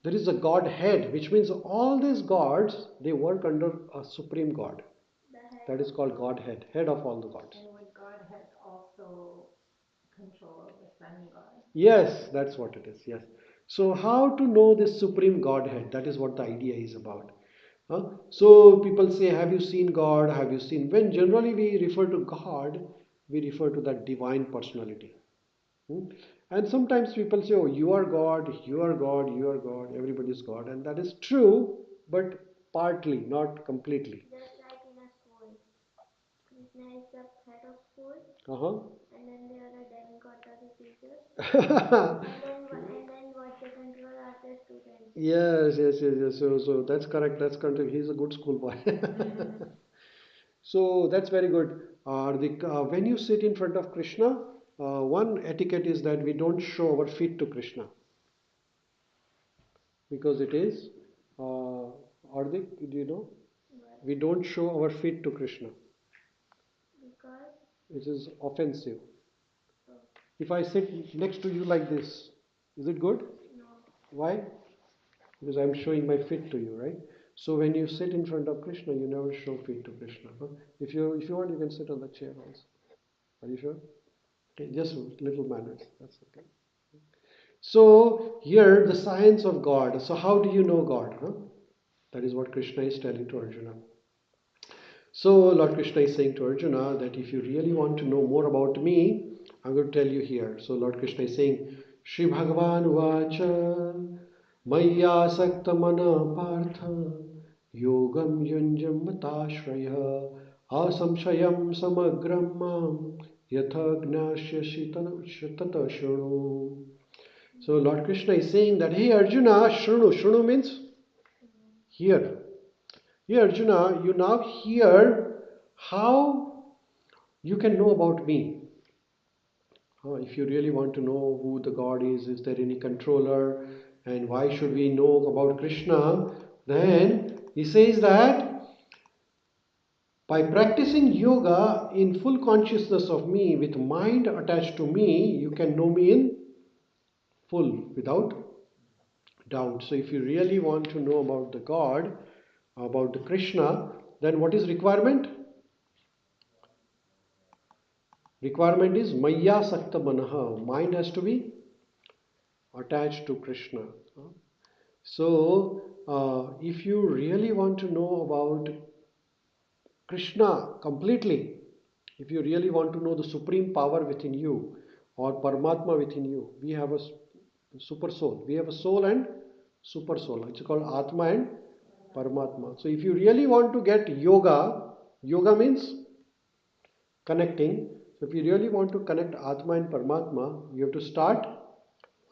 there is a godhead, which means all these gods, they work under a supreme god. That is called Godhead, head of all the gods. And would Godhead also control the sun god? Yes, that's what it is. Yes. So, how to know this supreme Godhead? That is what the idea is about. So, people say, have you seen God? Have you seen? When generally we refer to God, we refer to that divine personality. Hmm? And sometimes people say, oh, you are God, you are God, you are God, everybody is God. And that is true, but partly, not completely. Just like in a school. Krishna is the head of school, Uh-huh. and then there are the demigods are the teachers, Yes, and then what they control are the students. yes, yes, yes. So that's correct. That's correct. He's a good schoolboy. So that's very good. When you sit in front of Krishna, one etiquette is that we don't show our feet to Krishna because it is, Hardik, do you know? But We don't show our feet to Krishna. because It is offensive. oh, If I sit next to you like this, is it good? no, Why? Because I'm showing my feet to you, right? So when you sit in front of Krishna, you never show feet to Krishna. Huh? If you want, you can sit on the chair also. Are you sure? Okay, just little manners. That's okay. So here the science of God. So how do you know God? Huh? That is what Krishna is telling to Arjuna. So Lord Krishna is saying to Arjuna that if you really want to know more about me, I'm going to tell you here. So Lord Krishna is saying, Shri Bhagavan Vacha Mayyasaktamana Partha Yogam Yunjam Matashraya Asamshayam Samagram Mam Yatha Gnasya Shatata Shunu. So Lord Krishna is saying that, hey Arjuna, Shrunu. Shrunu means hear. Hey Arjuna, you now hear how you can know about me. If you really want to know who the God is there any controller, and why should we know about Krishna, then he says that by practicing yoga in full consciousness of me, with mind attached to me, you can know me in full, without doubt. So if you really want to know about the God, about the Krishna, then what is requirement? Requirement is Maya Sakta Manaha. Mind has to be attached to Krishna. So, if you really want to know about Krishna completely, if you really want to know the supreme power within you or Paramatma within you, we have a super soul. We have a soul and super soul. It's called Atma and Paramatma. So, if you really want to get yoga, yoga means connecting. So, if you really want to connect Atma and Paramatma, you have to start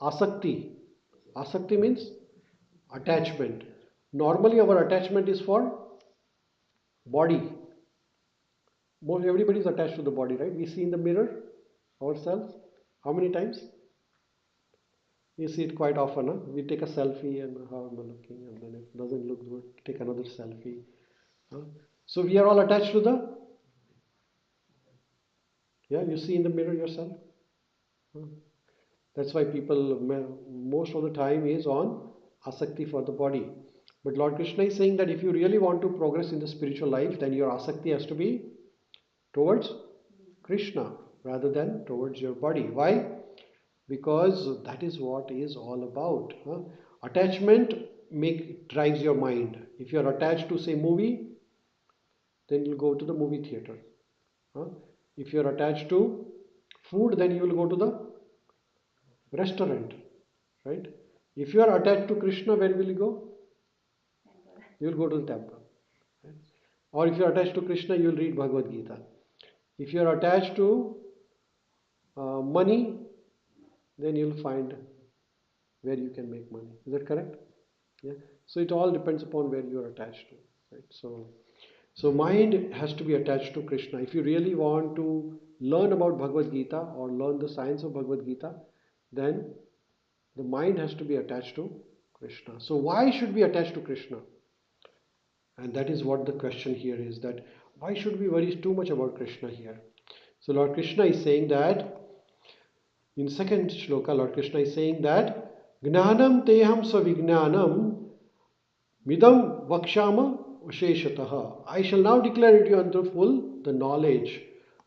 Asakti. Asakti means attachment. Normally, our attachment is for body. Everybody is attached to the body, right? We see in the mirror ourselves. How many times? We see it quite often. Huh? We take a selfie and how am I looking, and then if it doesn't look good, take another selfie. Huh? So we are all attached to the. Yeah, you see in the mirror yourself. Huh? That's why people most of the time is on asakti for the body. But Lord Krishna is saying that if you really want to progress in the spiritual life, then your asakti has to be towards Krishna rather than towards your body. Why? Because that is what is all about. Attachment drives your mind. If you are attached to say movie, then you'll go to the movie theater. If you are attached to food, then you will go to the restaurant, right? If you are attached to Krishna, where will you go? You will go to the temple. Right? Or if you are attached to Krishna, you will read Bhagavad Gita. If you are attached to money, then you will find where you can make money. Is that correct? Yeah. So it all depends upon where you are attached to. Right? So mind has to be attached to Krishna. If you really want to learn about Bhagavad Gita or learn the science of Bhagavad Gita, then the mind has to be attached to Krishna. So why should we attach to Krishna? And that is what the question here is, that why should we worry too much about Krishna here? So Lord Krishna is saying that in second shloka, Lord Krishna is saying that Gnanam teham savijnanam midam vakshama usheshataha. I shall now declare it to you unto full the knowledge.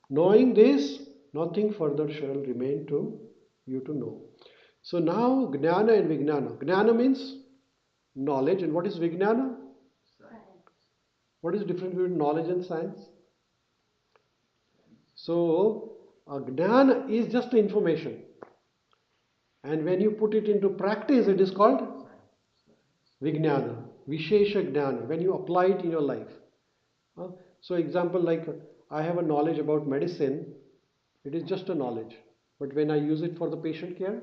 Knowing this, nothing further shall remain to you to know. So now Gnana and Vijnana. Gnana means knowledge, and what is Vijnana? What is the difference between knowledge and science? So, Gnana is just information. And when you put it into practice, it is called Vijnana, Vishesha Gnana, when you apply it in your life. So, example like I have a knowledge about medicine, it is just a knowledge. But when I use it for the patient care,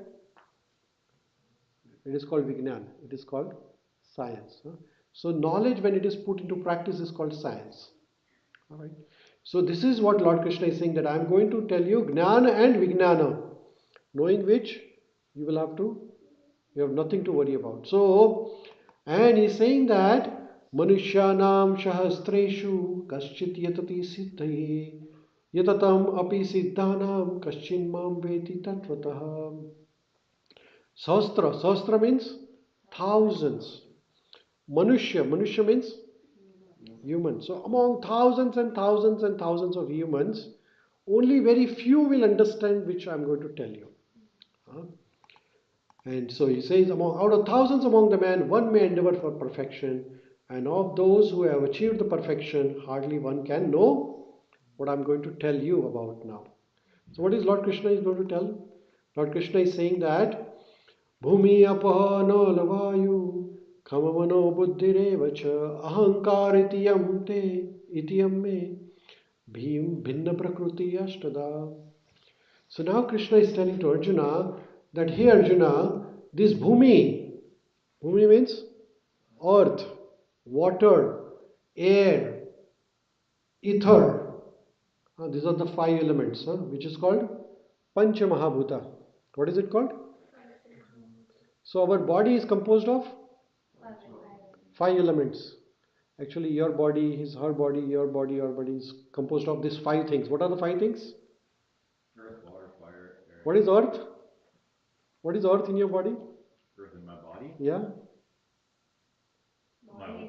it is called Vijnana, it is called science. So, knowledge when it is put into practice is called science. Alright. So this is what Lord Krishna is saying, that I am going to tell you Gnana and Vijnana, knowing which you have nothing to worry about. So, and he's saying that Manushyanam Shahastreshu Kaschit Yatati Siddhaye Yatatam Api Siddhanam Kaschin Mam Veti Tatvataha. Sahasra means thousands. Manushya means human. So among thousands and thousands and thousands of humans, only very few will understand which I am going to tell you. And so he says, out of thousands among the men, one may endeavor for perfection, and of those who have achieved the perfection, hardly one can know what I am going to tell you about now. So what is Lord Krishna is going to tell? Lord Krishna is saying that Bhumi apaha nalavayu khamamano buddhirevacha ahankar itiyam me bhim bhinna prakriti ashtada. So now Krishna is telling to Arjuna that, hey Arjuna, this bhumi means earth, water, air, ether. These are the five elements, which is called Pancha Mahabhuta. What is it called? So our body is composed of five elements. Actually, your body, her body, your body is composed of these five things. What are the five things? Earth, water, fire, air. What is earth? What is earth in your body? Earth in my body? Yeah. My whole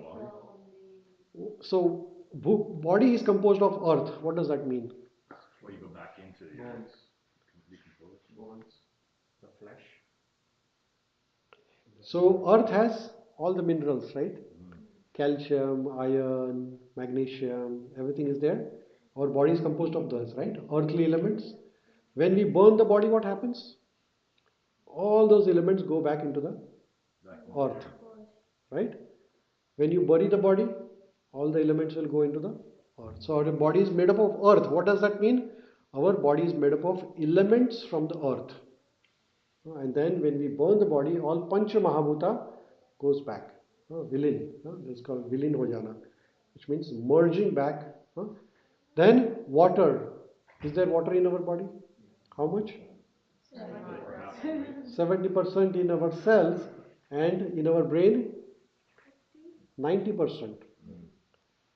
body? So body is composed of earth. What does that mean? Well, you go back into the earth. Decompose. Bones, the flesh. So earth has all the minerals, right? Calcium, iron, magnesium, everything is there. Our body is composed of those, right? Earthly elements. When we burn the body, what happens? All those elements go back into the earth, right? When you bury the body, all the elements will go into the earth. So our body is made up of earth. What does that mean? Our body is made up of elements from the earth. And then when we burn the body, all Pancha Mahabhuta goes back. Vilin. It's called Vilin ho jana, which means merging back. Then water. Is there water in our body? How much? 70% in our cells, and in our brain 90%.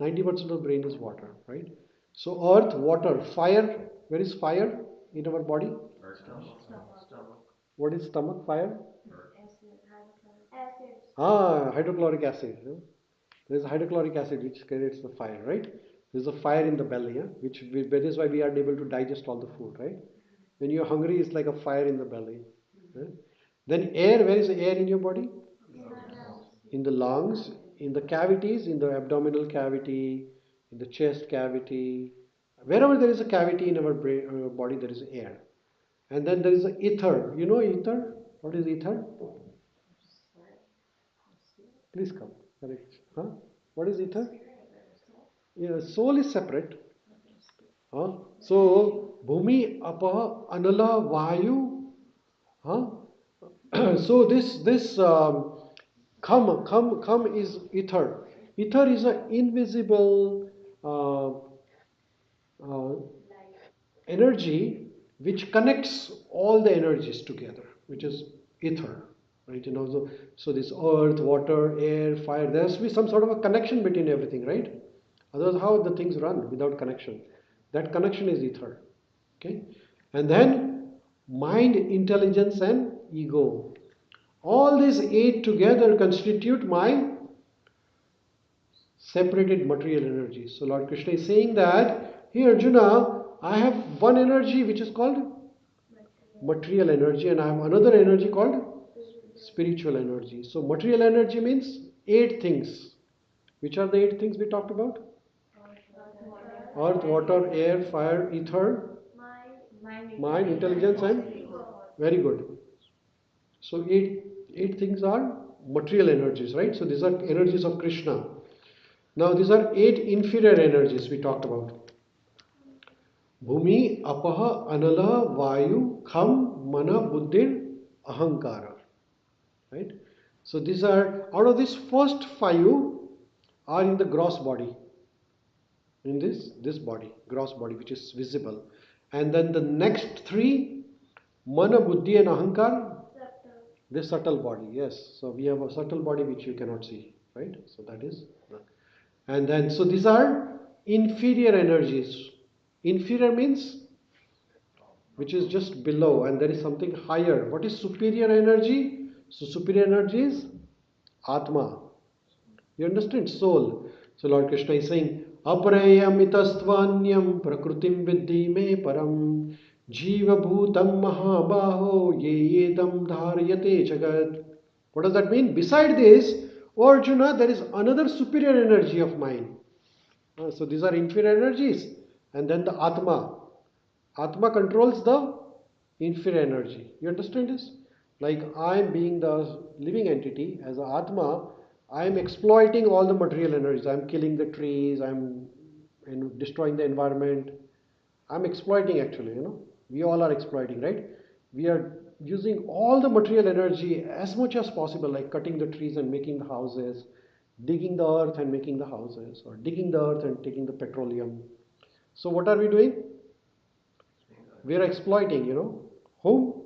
90% of the brain is water, right? So earth, water, fire. Where is fire in our body? Stomach. What is stomach? Fire? Acid. Hydrochloric acid. There is hydrochloric acid which creates the fire, right? There is a fire in the belly, that is why we are able to digest all the food, right? When you are hungry, it's like a fire in the belly. Then air. Where is the air in your body? In the lungs, in the cavities, in the abdominal cavity, in the chest cavity. Wherever there is a cavity in our body, there is air. And then there is the ether. You know ether? What is ether? Please come. Correct. Huh? What is ether? Yeah, soul is separate. So, bhumi, apaha, anala, vayu. So this come is ether. Ether is an invisible uh, uh, energy which connects all the energies together, which is ether, right? So this earth, water, air, fire, there has to be some sort of a connection between everything, right? Otherwise, how the things run without connection? That connection is ether, okay? And then mind, intelligence, and ego. All these eight together constitute my separated material energy. So Lord Krishna is saying that, hey Arjuna, I have one energy which is called material energy, and I have another energy called spiritual energy. So material energy means eight things. Which are the eight things we talked about? Earth, water, air, fire, ether, mind, intelligence, and very good. So eight things are material energies, right? So these are energies of Krishna. Now these are eight inferior energies we talked about. Bhumi, apaha, anala, vayu, kham, mana, buddhir, ahankara. Right? So these are, out of these first five are in the gross body. In this body, gross body, which is visible. And then the next three, mana, buddhi, and ahankar, this subtle body, yes. So we have a subtle body which you cannot see, right? So that is, and then, so these are inferior energies. Inferior means which is just below, and there is something higher. What is superior energy? So superior energy is Atma. You understand? Soul. So Lord Krishna is saying, Aparayamitastvanyam prakrutim viddhi me param jiva bhutam mahabaho ye yedam dharyate jagat. What does that mean? Beside this, O Arjuna, there is another superior energy of mine. So these are inferior energies. And then the Atma. Atma controls the inferior energy. You understand this? Like I'm being the living entity as a Atma, I'm exploiting all the material energies. I'm killing the trees, I'm destroying the environment. I'm exploiting actually, We all are exploiting, right? We are using all the material energy as much as possible, like cutting the trees and making the houses, digging the earth and making the houses, or digging the earth and taking the petroleum. So what are we doing? We are exploiting, whom?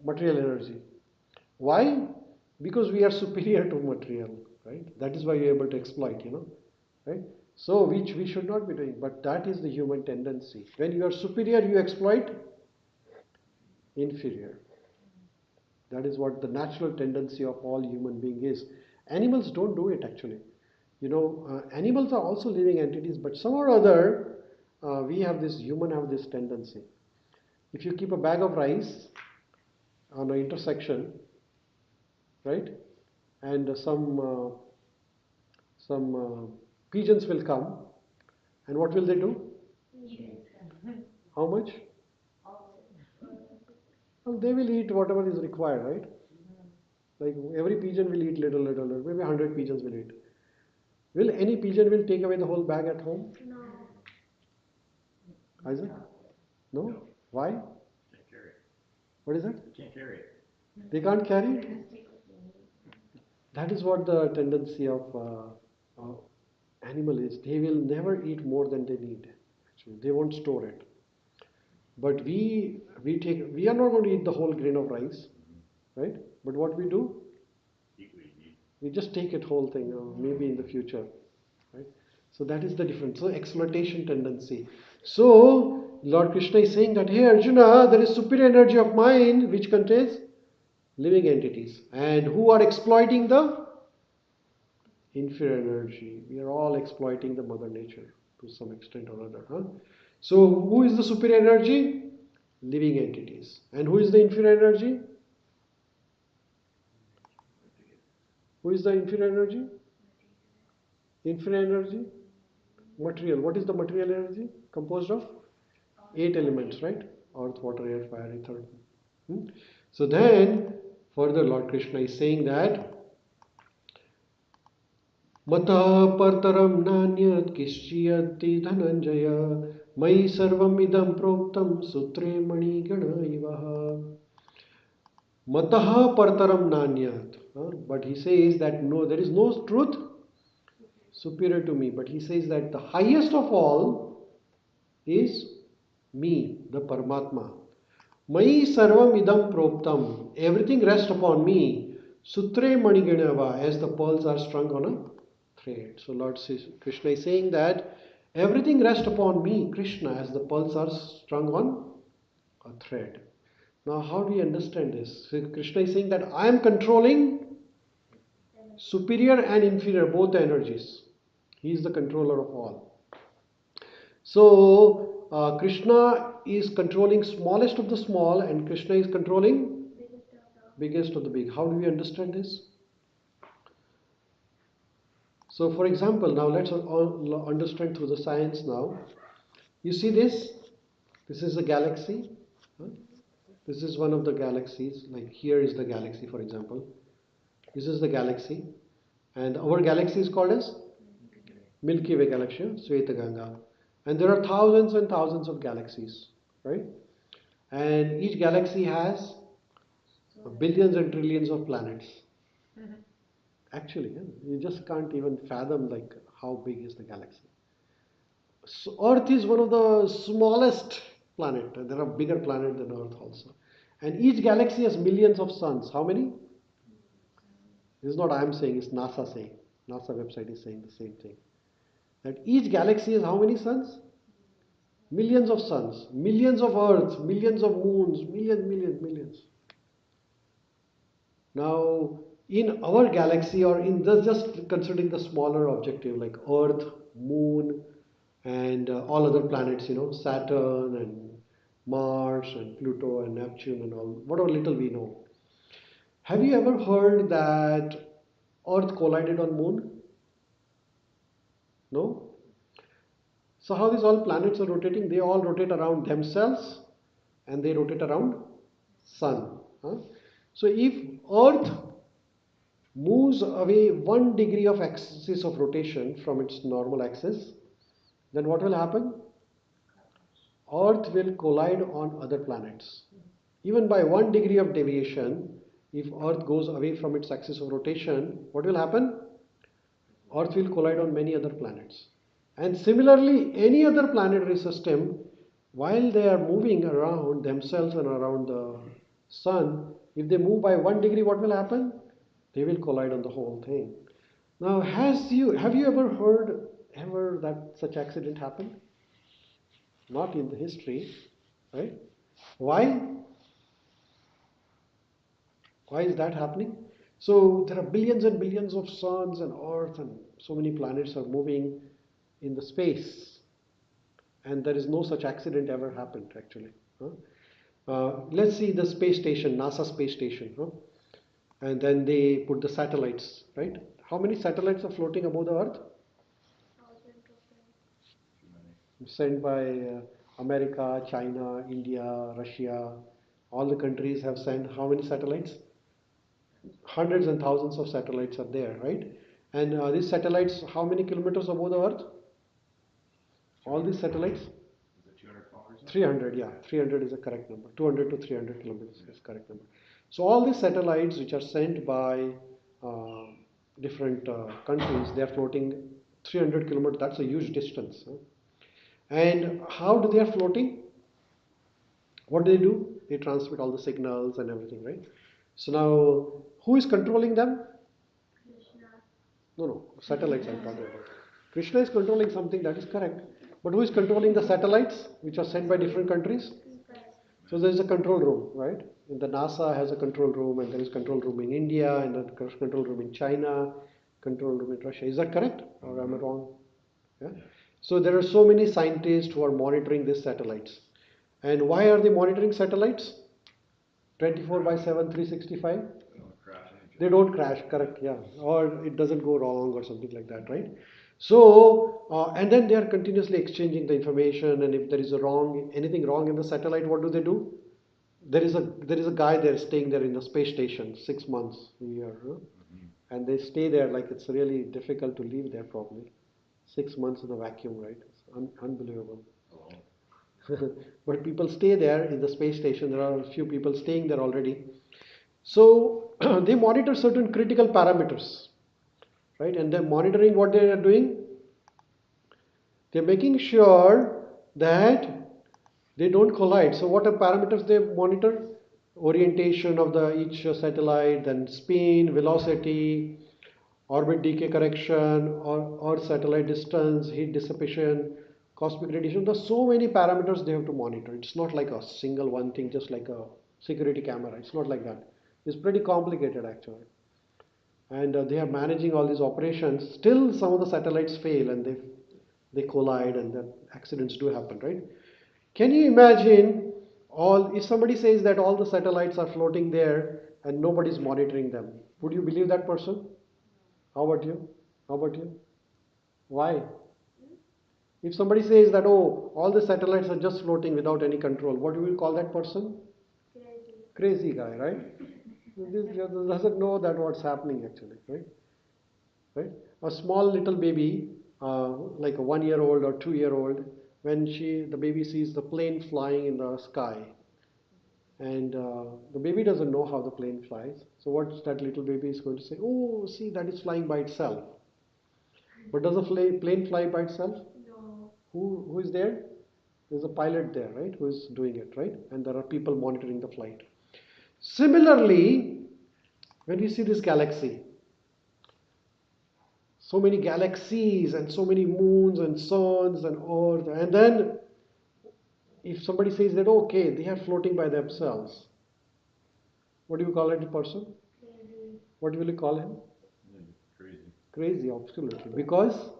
Material energy. Why? Because we are superior to material, right? That is why we are able to exploit, right? So, which we should not be doing, but that is the human tendency. When you are superior, you exploit inferior. That is what the natural tendency of all human being is. Animals don't do it actually. Animals are also living entities, but somehow or other, human have this tendency. If you keep a bag of rice on an intersection, right, and some pigeons will come, and what will they do? How much? Well, they will eat whatever is required, right? Like every pigeon will eat little, little, little. Maybe 100 pigeons will eat. Will any pigeon will take away the whole bag at home? No. Isaac? No? Why? Can't carry it. What is that? Can't carry it. They can't carry it? That is what the tendency of animal is. They will never eat more than they need. Actually, they won't store it. But we are not going to eat the whole grain of rice, right? But what we do, Equally, we just take it whole thing, maybe in the future, right? So that is the difference. So exploitation tendency. So Lord Krishna is saying that, hey Arjuna, there is superior energy of mind which contains living entities, and who are exploiting the inferior energy. We are all exploiting the mother nature to some extent or other. Huh? So who is the superior energy? Living entities. And who is the inferior energy? Who is the inferior energy? Inferior energy? Material. What is the material energy? Composed of 8 elements, right? Earth, water, air, fire, ether. So then, further Lord Krishna is saying that Mata partaram nanyat kishchiyati dhananjaya mai sarvam idam proktam sutre mani gana ivaha. Mataha partaram nanyat. But he says that no, there is no truth superior to me. But he says that the highest of all is me, the Paramatma. Mai sarvam idam proktam. Everything rests upon me. Sutre maniganava, as the pearls are strung on a thread. So Lord Krishna is saying that everything rests upon me, Krishna, as the pearls are strung on a thread. Now, how do you understand this? So Krishna is saying that I am controlling superior and inferior, both energies. He is the controller of all. So, Krishna is controlling smallest of the small, and Krishna is controlling biggest of the big. How do we understand this? So, for example, now let's understand through the science now. You see this? This is a galaxy. Huh? This is one of the galaxies. Like here is the galaxy, for example. This is the galaxy. And our galaxy is called as Milky Way galaxy, Svetaganga. And there are thousands and thousands of galaxies, right? And each galaxy has billions and trillions of planets. Actually, you just can't even fathom like how big is the galaxy. So Earth is one of the smallest planet. There are bigger planets than Earth also. And each galaxy has millions of suns. How many? This is not I am saying, it's NASA saying. NASA website is saying the same thing. That each galaxy has how many suns? Millions of suns, millions of earths, millions of moons, millions. Now, in our galaxy, or in just considering the smaller objective like Earth, Moon, and all other planets, Saturn and Mars and Pluto and Neptune and all, whatever little we know. Have you ever heard that Earth collided on Moon? No? So how these all planets are rotating? They all rotate around themselves and they rotate around Sun. Huh? So if Earth moves away 1 degree of axis of rotation from its normal axis, then what will happen? Earth will collide on other planets. Even by 1 degree of deviation, if Earth goes away from its axis of rotation, what will happen? Earth will collide on many other planets. And similarly, any other planetary system, while they are moving around themselves and around the sun, if they move by 1 degree, what will happen? They will collide on the whole thing. Now, have you ever heard that such accident happened? Not in the history, right? Why? Why is that happening? So there are billions and billions of suns and Earth and so many planets are moving in the space, and there is no such accident ever happened actually. Huh? Let's see the space station, NASA space station, huh? And then they put the satellites, right? How many satellites are floating above the Earth? Thousand total. Too many. Sent by America, China, India, Russia. All the countries have sent how many satellites? Hundreds and thousands of satellites are there, right? And these satellites, how many kilometers above the Earth? All these satellites? Is it 200 kilometers? 300, yeah, 300 is the correct number. 200 to 300 kilometers is the correct number. So all these satellites which are sent by uh, different countries, they are floating 300 kilometers. That's a huge distance. Huh? And how do they are floating? What do? They transmit all the signals and everything, right? So now, who is controlling them? Krishna. No, no, satellites I'm talking about. Krishna is controlling something, that is correct. But who is controlling the satellites which are sent by different countries? People. So there is a control room, right? And the NASA has a control room, and there is control room in India, and a control room in China, control room in Russia. Is that correct, or am I wrong? Yeah. So there are so many scientists who are monitoring these satellites. And why are they monitoring satellites? 24 by 7, 365? They don't crash into each They other. don't crash, correct, yeah. Or it doesn't go wrong or something like that, right? So, and then they are continuously exchanging the information, and if there is anything wrong in the satellite, what do? There is a guy there staying there in the space station 6 months a year, huh? And they stay there like it's really difficult to leave there probably. 6 months in a vacuum, right? It's unbelievable. Alone. But people stay there in the space station. There are a few people staying there already. So they monitor certain critical parameters, right? And they're monitoring what they are doing. They're making sure that they don't collide. So what are parameters they monitor? Orientation of the each satellite, then spin, velocity, orbit decay correction, or satellite distance, heat dissipation, cosmic radiation. There's so many parameters they have to monitor. It's not like a single one thing, just like a security camera. It's not like that. It's pretty complicated actually. And they are managing all these operations. Still, some of the satellites fail and they collide, and then accidents do happen, right? Can you imagine all if somebody says that all the satellites are floating there and nobody's monitoring them? Would you believe that person? How about you? How about you? Why? If somebody says that, oh, all the satellites are just floating without any control, what do you call that person? Crazy. Crazy guy, right? This doesn't know that what's happening actually, right? Right? A small little baby, like a 1 year old or 2 year old, when the baby sees the plane flying in the sky, and the baby doesn't know how the plane flies. So what that little baby is going to say? Oh, see, that is flying by itself. But does a plane fly by itself? No. Who is there? There's a pilot there, right? Who is doing it, right? And there are people monitoring the flight. Similarly, when we see this galaxy, so many galaxies and so many moons and suns and earth, and then if somebody says that okay, they are floating by themselves, what do you call that person? Crazy. What will you call him? Crazy. Crazy, absolutely. Because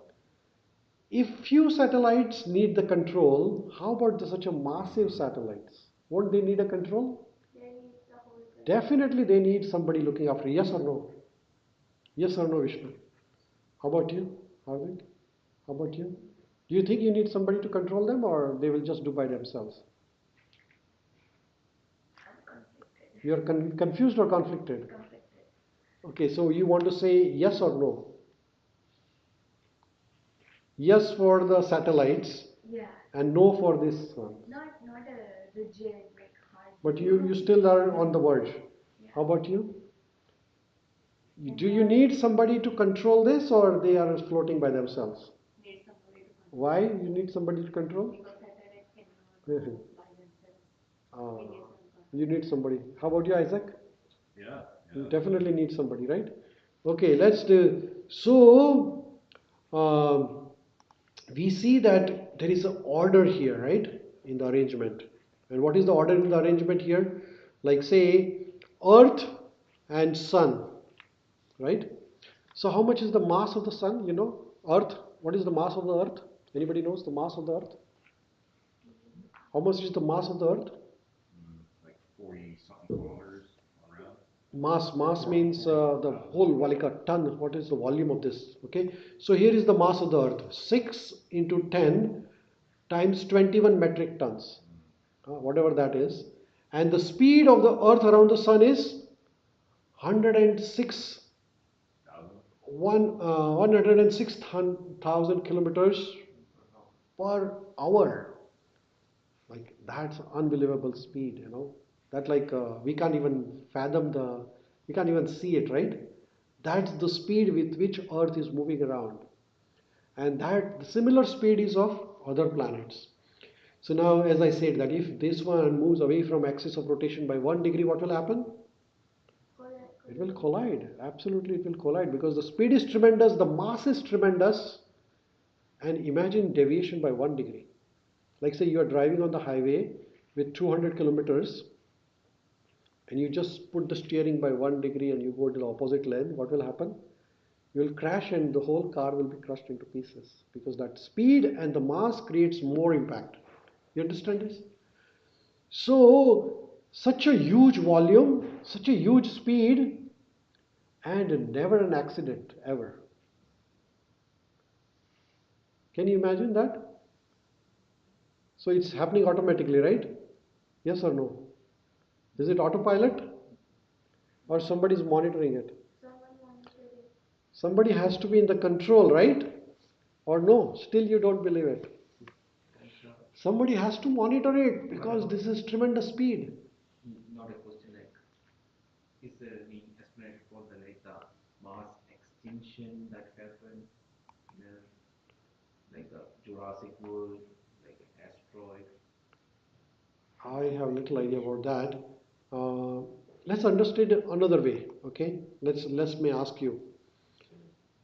if few satellites need the control, how about such a massive satellites? Won't they need a control? They need the whole thing. Definitely they need somebody looking after. Yes or no? Yes or no, Vishnu? How about you, Arvind? How about you? Do you think you need somebody to control them, or they will just do by themselves? I'm conflicted. You're confused or conflicted? Conflicted. Okay, so you want to say yes or no? Yes for the satellites Yeah. and no for this one. Not a rigid, like hard. But you still are on the verge. Yeah. How about you? Do you need somebody to control this or they are floating by themselves? Need somebody to control. Why you need somebody to control? Because satellites cannot go by themselves. We need some control. You need somebody. How about you, Isaac? Yeah. You definitely need somebody, right? Okay, let's do. So, we see that there is an order here, right, in the arrangement. And what is the order in the arrangement here? Like, say, Earth and Sun, right? So, how much is the mass of the Sun? You know, Earth. What is the mass of the Earth? Anybody knows the mass of the Earth? How much is the mass of the Earth? Like 40 something kilometers around. Mass means the whole, like a ton. What is the volume of this? Okay, so here is the mass of the earth, 6 into 10 times 21 metric tons, whatever that is. And the speed of the earth around the sun is 106 106,000 kilometers per hour. Like, that's unbelievable speed, that, like, we can't even fathom we can't even see it, right? That's the speed with which earth is moving around, and that the similar speed is of other planets. So now, as I said, that if this one moves away from axis of rotation by 1 degree, what will happen? It will collide. Absolutely, it will collide, because the speed is tremendous, the mass is tremendous. And imagine deviation by 1 degree. Like, say you are driving on the highway with 200 kilometers, and you just put the steering by 1 degree and you go to the opposite lane. What will happen? You will crash and the whole car will be crushed into pieces, because that speed and the mass creates more impact. You understand this? So, such a huge volume, such a huge speed, and never an accident ever. Can you imagine that? So it's happening automatically, right? Yes or no? Is it autopilot or somebody is monitoring it? Someone monitoring. Somebody has to be in the control, right? Or no? Still you don't believe it. Somebody has to monitor it, because this is tremendous speed. Not a question like, is there any explanation for the mass extinction that happened in a Jurassic World, like an asteroid? I have little idea about that. Let's understand it another way. Okay, let's me ask you.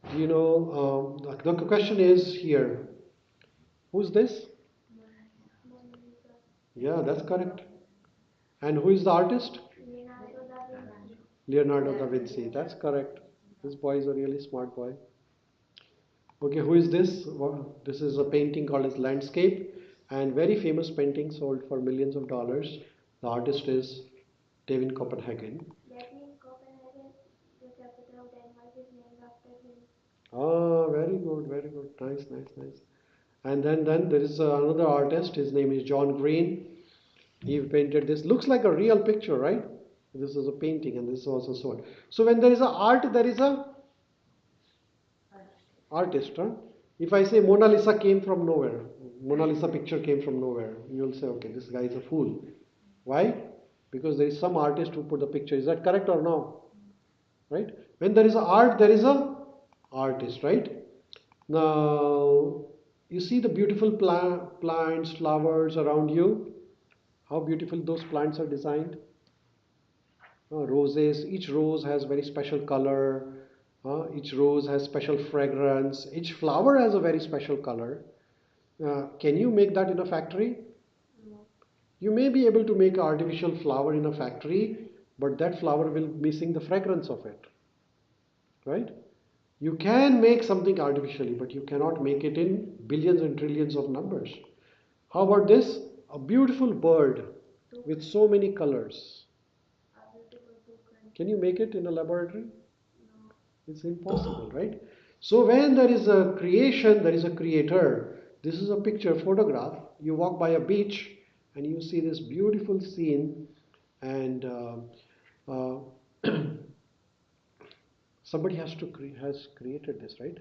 The question is here. Who's this? Mona Lisa. Yeah, that's correct. And who is the artist? Leonardo da Vinci. Leonardo da Vinci. That's correct. This boy is a really smart boy. Okay, who is this? Well, this is a painting called as Landscape, and very famous painting sold for millions of dollars. The artist is David Copenhagen. That means Copenhagen, the capital of Denmark, is named after him. Ah, very good, very good. Nice, nice, nice. And then there is another artist. His name is John Green. He painted this. Looks like a real picture, right? This is a painting, and this is also sold. So when there is a art, there is a artist. Huh? If I say Mona Lisa came from nowhere, Mona Lisa picture came from nowhere, you will say, okay, this guy is a fool. Why? Because there is some artist who put the picture. Is that correct or no? Right? When there is a art, there is a artist, right? Now, you see the beautiful plants, flowers around you. How beautiful those plants are designed. Roses, each rose has very special color. Each rose has special fragrance. Each flower has a very special color. Can you make that in a factory? No. You may be able to make an artificial flower in a factory, but that flower will be missing the fragrance of it, right? You can make something artificially, but you cannot make it in billions and trillions of numbers. How about this? A beautiful bird with so many colors. A beautiful toucan. Can you make it in a laboratory? No. It's impossible, right? So when there is a creation, there is a creator. This is a picture, photograph. You walk by a beach and you see this beautiful scene, and Uh, somebody has created this, right?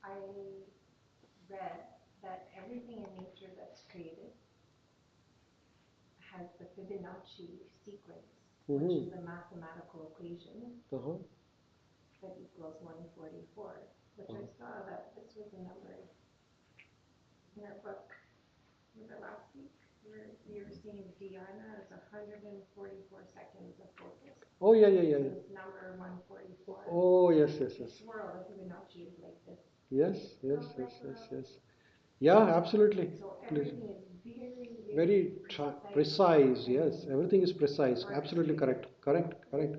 I read that everything in nature that's created has the Fibonacci sequence, which is a mathematical equation Uh-huh. that equals 144, which I saw that this was a number in our book. Was it last week? We were seeing Diana as 144 seconds of focus. Oh yeah, yeah, So yeah. this number 144. Oh yes, yes, yes. This world of Fibonacci is like this. Yes, yes, yes, yes, yes. Yeah, absolutely. So Please. everything is very, Very precise. Yes, everything is precise. Absolutely artistry. correct. Correct. Correct.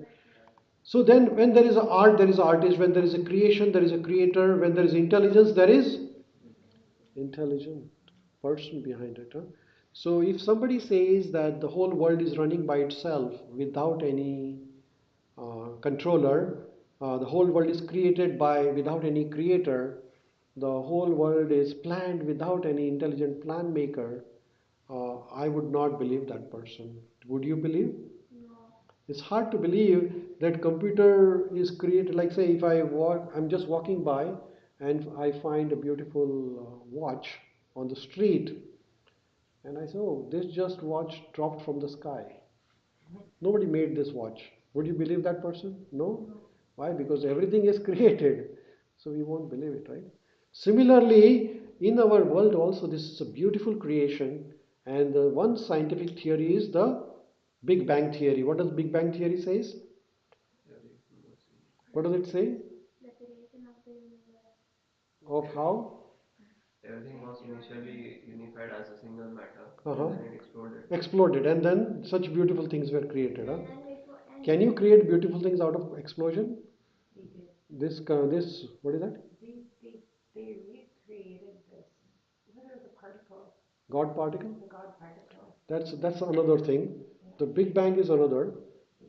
So then, when there is a art, there is artist. When there is a creation, there is a creator. When there is intelligence, there is intelligent person behind it. Huh? So if somebody says that the whole world is running by itself without any controller, the whole world is created by without any creator, the whole world is planned without any intelligent plan maker, I would not believe that person. Would you believe? No. It's hard to believe that computer is created. Like say, if I walk, I'm just walking by, and I find a beautiful watch on the street, and I say, "Oh, this just watch dropped from the sky. Nobody made this watch." Would you believe that person? No. Why? Because everything is created, so we won't believe it, right? Similarly, in our world also, this is a beautiful creation, and the one scientific theory is the Big Bang theory. What does Big Bang theory says? What does it say? The creation of the universe. Of how? Everything was initially unified as a single matter, Uh-huh. and then it exploded. Exploded, and then such beautiful things were created. Huh? And before, and Can you create beautiful things out of explosion? They did. This, what is that? They recreated this. What is a particle? God particle? The God particle. That's another thing. The Big Bang is another.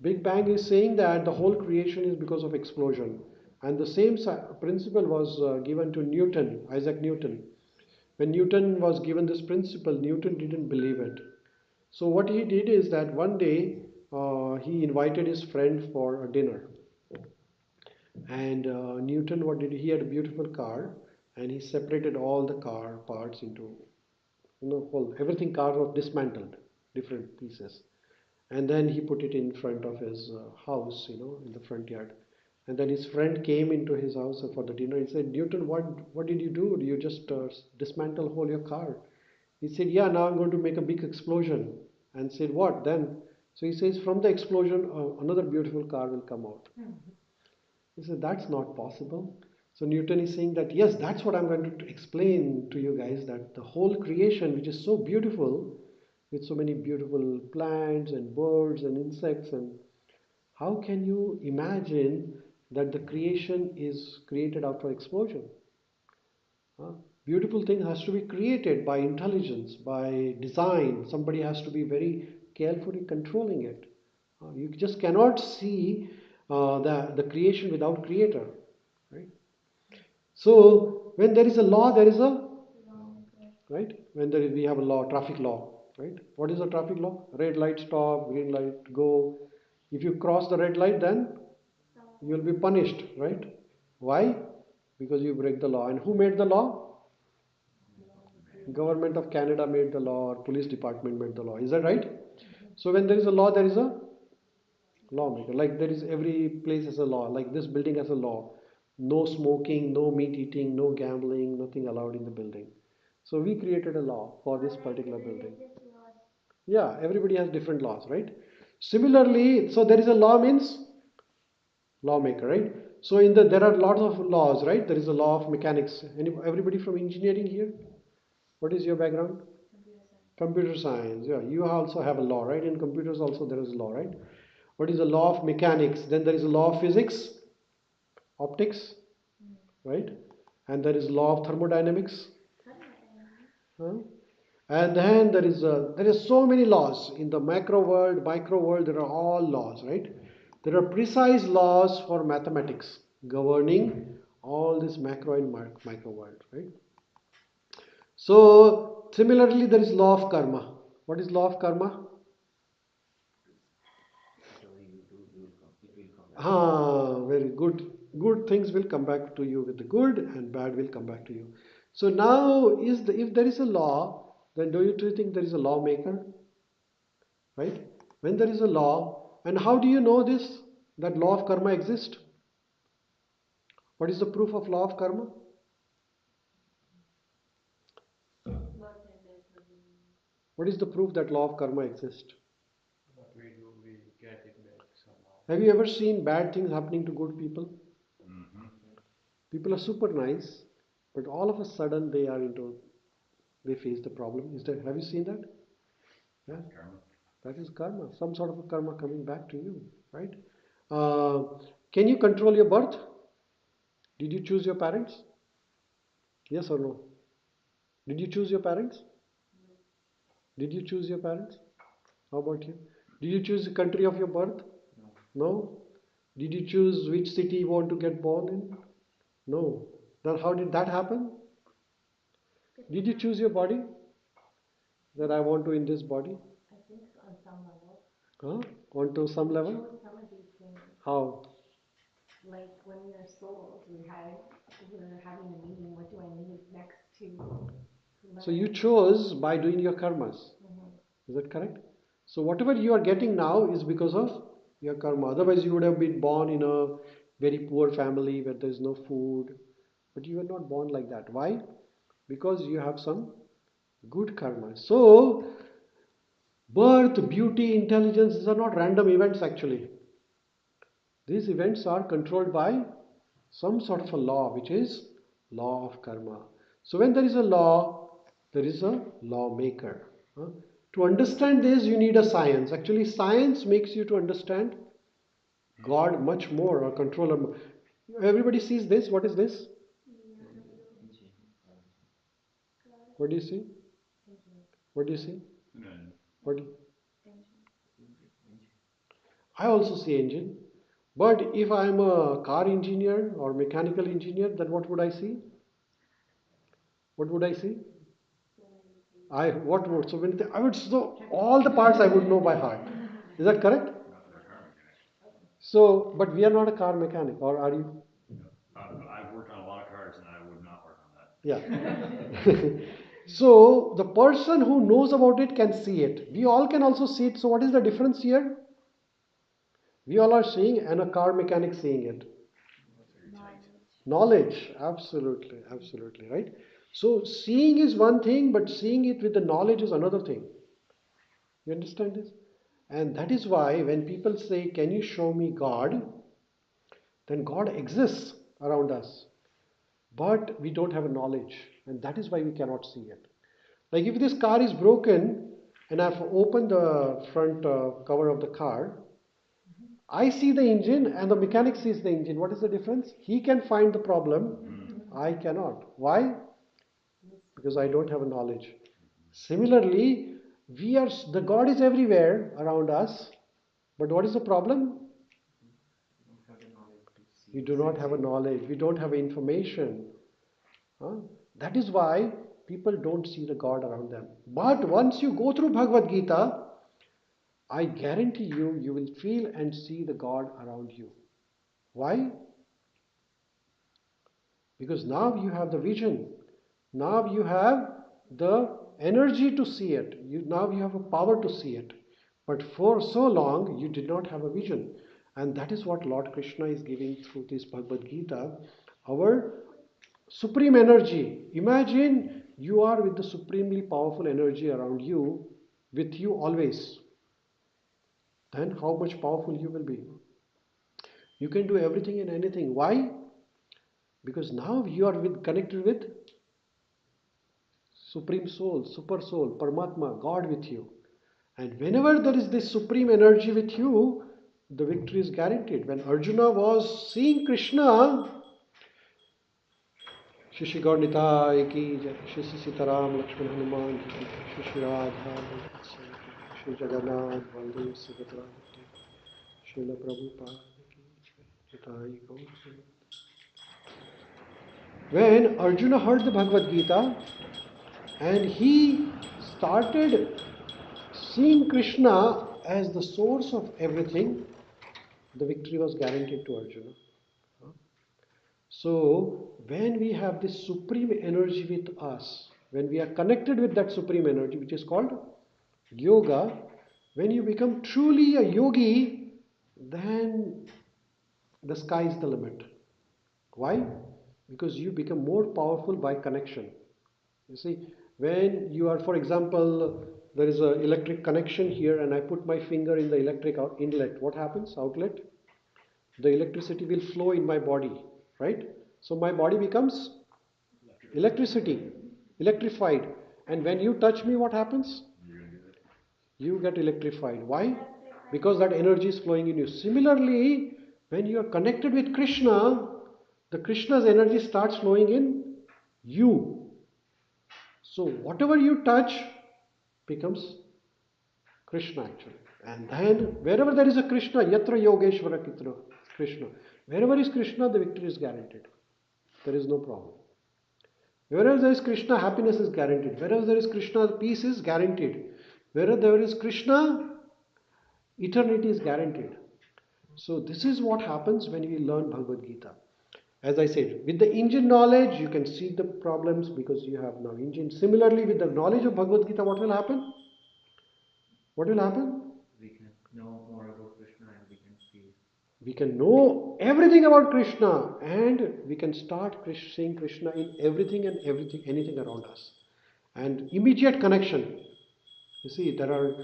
Big Bang is saying that the whole creation is because of explosion, and the same principle was given to Newton, Isaac Newton. When Newton was given this principle, Newton didn't believe it. So what he did is that one day he invited his friend for a dinner, and Newton, what did he had a beautiful car, and he separated all the car parts into, well, everything car was dismantled, different pieces, and then he put it in front of his house, in the front yard. And then his friend came into his house for the dinner. He said, Newton, what did you do? You just dismantle whole your car? He said, yeah, now I'm going to make a big explosion. And said, what then? So he says, from the explosion, another beautiful car will come out. He said, that's not possible. So Newton is saying that, yes, that's what I'm going to explain to you guys, that the whole creation, which is so beautiful, with so many beautiful plants and birds and insects, and how can you imagine that the creation is created after explosion? Huh? Beautiful thing has to be created by intelligence, by design. Somebody has to be very carefully controlling it. You just cannot see the creation without creator, right? So when there is a law, there is a right. When we have a law, traffic law, right? What is a traffic law? Red light stop, green light go. If you cross the red light, then you will be punished, right? Why? Because you break the law. And who made the law? Government of Canada made the law, or police department made the law. Is that right? So when there is a law, there is a lawmaker. Like there is every place has a law. Like this building has a law. No smoking, no meat eating, no gambling, nothing allowed in the building. So we created a law for this particular building. religious laws. Yeah, everybody has different laws, right? Similarly, so there is a law means lawmaker, right? So there are lots of laws, right? There is a law of mechanics. Everybody from engineering here? What is your background? Computer science. Yeah, you also have a law, right? In computers also there is a law, right? What is the law of mechanics? Then there is a law of physics, optics, right? And there is law of thermodynamics. Huh? And then there is so many laws in the macro world, micro world. There are all laws, right? There are precise laws for mathematics governing all this macro and micro world, right? So similarly, there is law of karma. What is law of karma? Very good. Good things will come back to you with the good, and bad will come back to you. So now, if there is a law, then do you think there is a lawmaker? Right? When there is a law, and how do you know this? That law of karma exists? What is the proof of law of karma? What is the proof that law of karma exists? What we do, we get it back somehow. Have you ever seen bad things happening to good people? Mm-hmm. People are super nice, but all of a sudden they face the problem. Have you seen that? Yeah, Karma. that is karma. Some sort of a karma coming back to you, right? Uh, can you control your birth? Did you choose your parents? Yes or no? Did you choose your parents? Did you choose your parents? How about you? Did you choose the country of your birth? No. Did you choose which city you want to get born in? No. Then how did that happen? Did you choose your body? That I want to in this body? I think so, on some level. Huh? On to some level? Chose some of these things. How? Like when we were souls, we were having a meeting. What do I need next to learn? So you chose by doing your karmas. Is that correct? So whatever you are getting now is because of your karma. Otherwise you would have been born in a very poor family where there is no food. But you were not born like that. Why? Because you have some good karma. So birth, beauty, intelligence, these are not random events actually. These events are controlled by some sort of a law, which is law of karma. So when there is a law, there is a lawmaker. Huh? To understand this, you need a science. Actually, science makes you to understand God much more, or controller. Everybody sees this. What is this? What do you see? What do you see? What do I also see engine. But if I am a car engineer or mechanical engineer, then what would I see? What would I see? What would so many I would so all the parts I would know by heart. Is that correct? So, but we are not a car mechanic, or are you? I've worked on a lot of cars and I would not work on that. Yeah. So the person who knows about it can see it. We all can also see it. So what is the difference here? We all are seeing and a car mechanic seeing it. Knowledge, absolutely, absolutely, right? So seeing is one thing, but seeing it with the knowledge is another thing. You understand this? And that is why when people say, can you show me God? Then God exists around us. But we don't have a knowledge. And that is why we cannot see it. Like if this car is broken and I've opened the front cover of the car, I see the engine and the mechanic sees the engine. What is the difference? He can find the problem. I cannot. Why? Because I don't have a knowledge. Similarly, the God is everywhere around us. But what is the problem? We do not have a knowledge. We don't have information. Huh? That is why people don't see the God around them. But once you go through Bhagavad Gita, I guarantee you, you will feel and see the God around you. Why? Because now you have the vision. Now you have the energy to see it. Now you have a power to see it. But for so long, you did not have a vision. And that is what Lord Krishna is giving through this Bhagavad Gita. Our supreme energy. Imagine you are with the supremely powerful energy around you, with you always. Then how much powerful you will be. You can do everything and anything. Why? Because now you are connected with Supreme Soul, Super Soul, Paramatma, God with you. And whenever there is this supreme energy with you, the victory is guaranteed. When Arjuna was seeing Krishna, Shishi Gaur Nitai ki jai, Shishi Sitaram Lakshman Hanuman ki jai, Shishi Radha Shri Jagannath Baldev Subhadra Srila Prabhupada ki jai, Nitai Gaur Premanande. When Arjuna heard the Bhagavad Gita and he started seeing Krishna as the source of everything, the victory was guaranteed to Arjuna. So, when we have this supreme energy with us, when we are connected with that supreme energy, which is called yoga, when you become truly a yogi, then the sky is the limit. Why? Because you become more powerful by connection. You see, when you are, for example, there is an electric connection here and I put my finger in the electric inlet, what happens? Outlet? The electricity will flow in my body, right? So my body becomes electricity, electrified. And when you touch me, what happens? You get electrified. Why? Because that energy is flowing in you. Similarly, when you are connected with Krishna, the Krishna's energy starts flowing in you. So whatever you touch becomes Krishna actually. And then wherever there is a Krishna, yatra yogeshvara Krishna. Wherever is Krishna, the victory is guaranteed. There is no problem. Wherever there is Krishna, happiness is guaranteed. Wherever there is Krishna, peace is guaranteed. Wherever there is Krishna, eternity is guaranteed. So this is what happens when we learn Bhagavad Gita. As I said, with the engine knowledge, you can see the problems because you have now engine. Similarly, with the knowledge of Bhagavad Gita, what will happen? What will happen? We can know more about Krishna and we can feel. We can know everything about Krishna and we can start seeing Krishna in everything and everything, anything around us. And immediate connection. You see, there are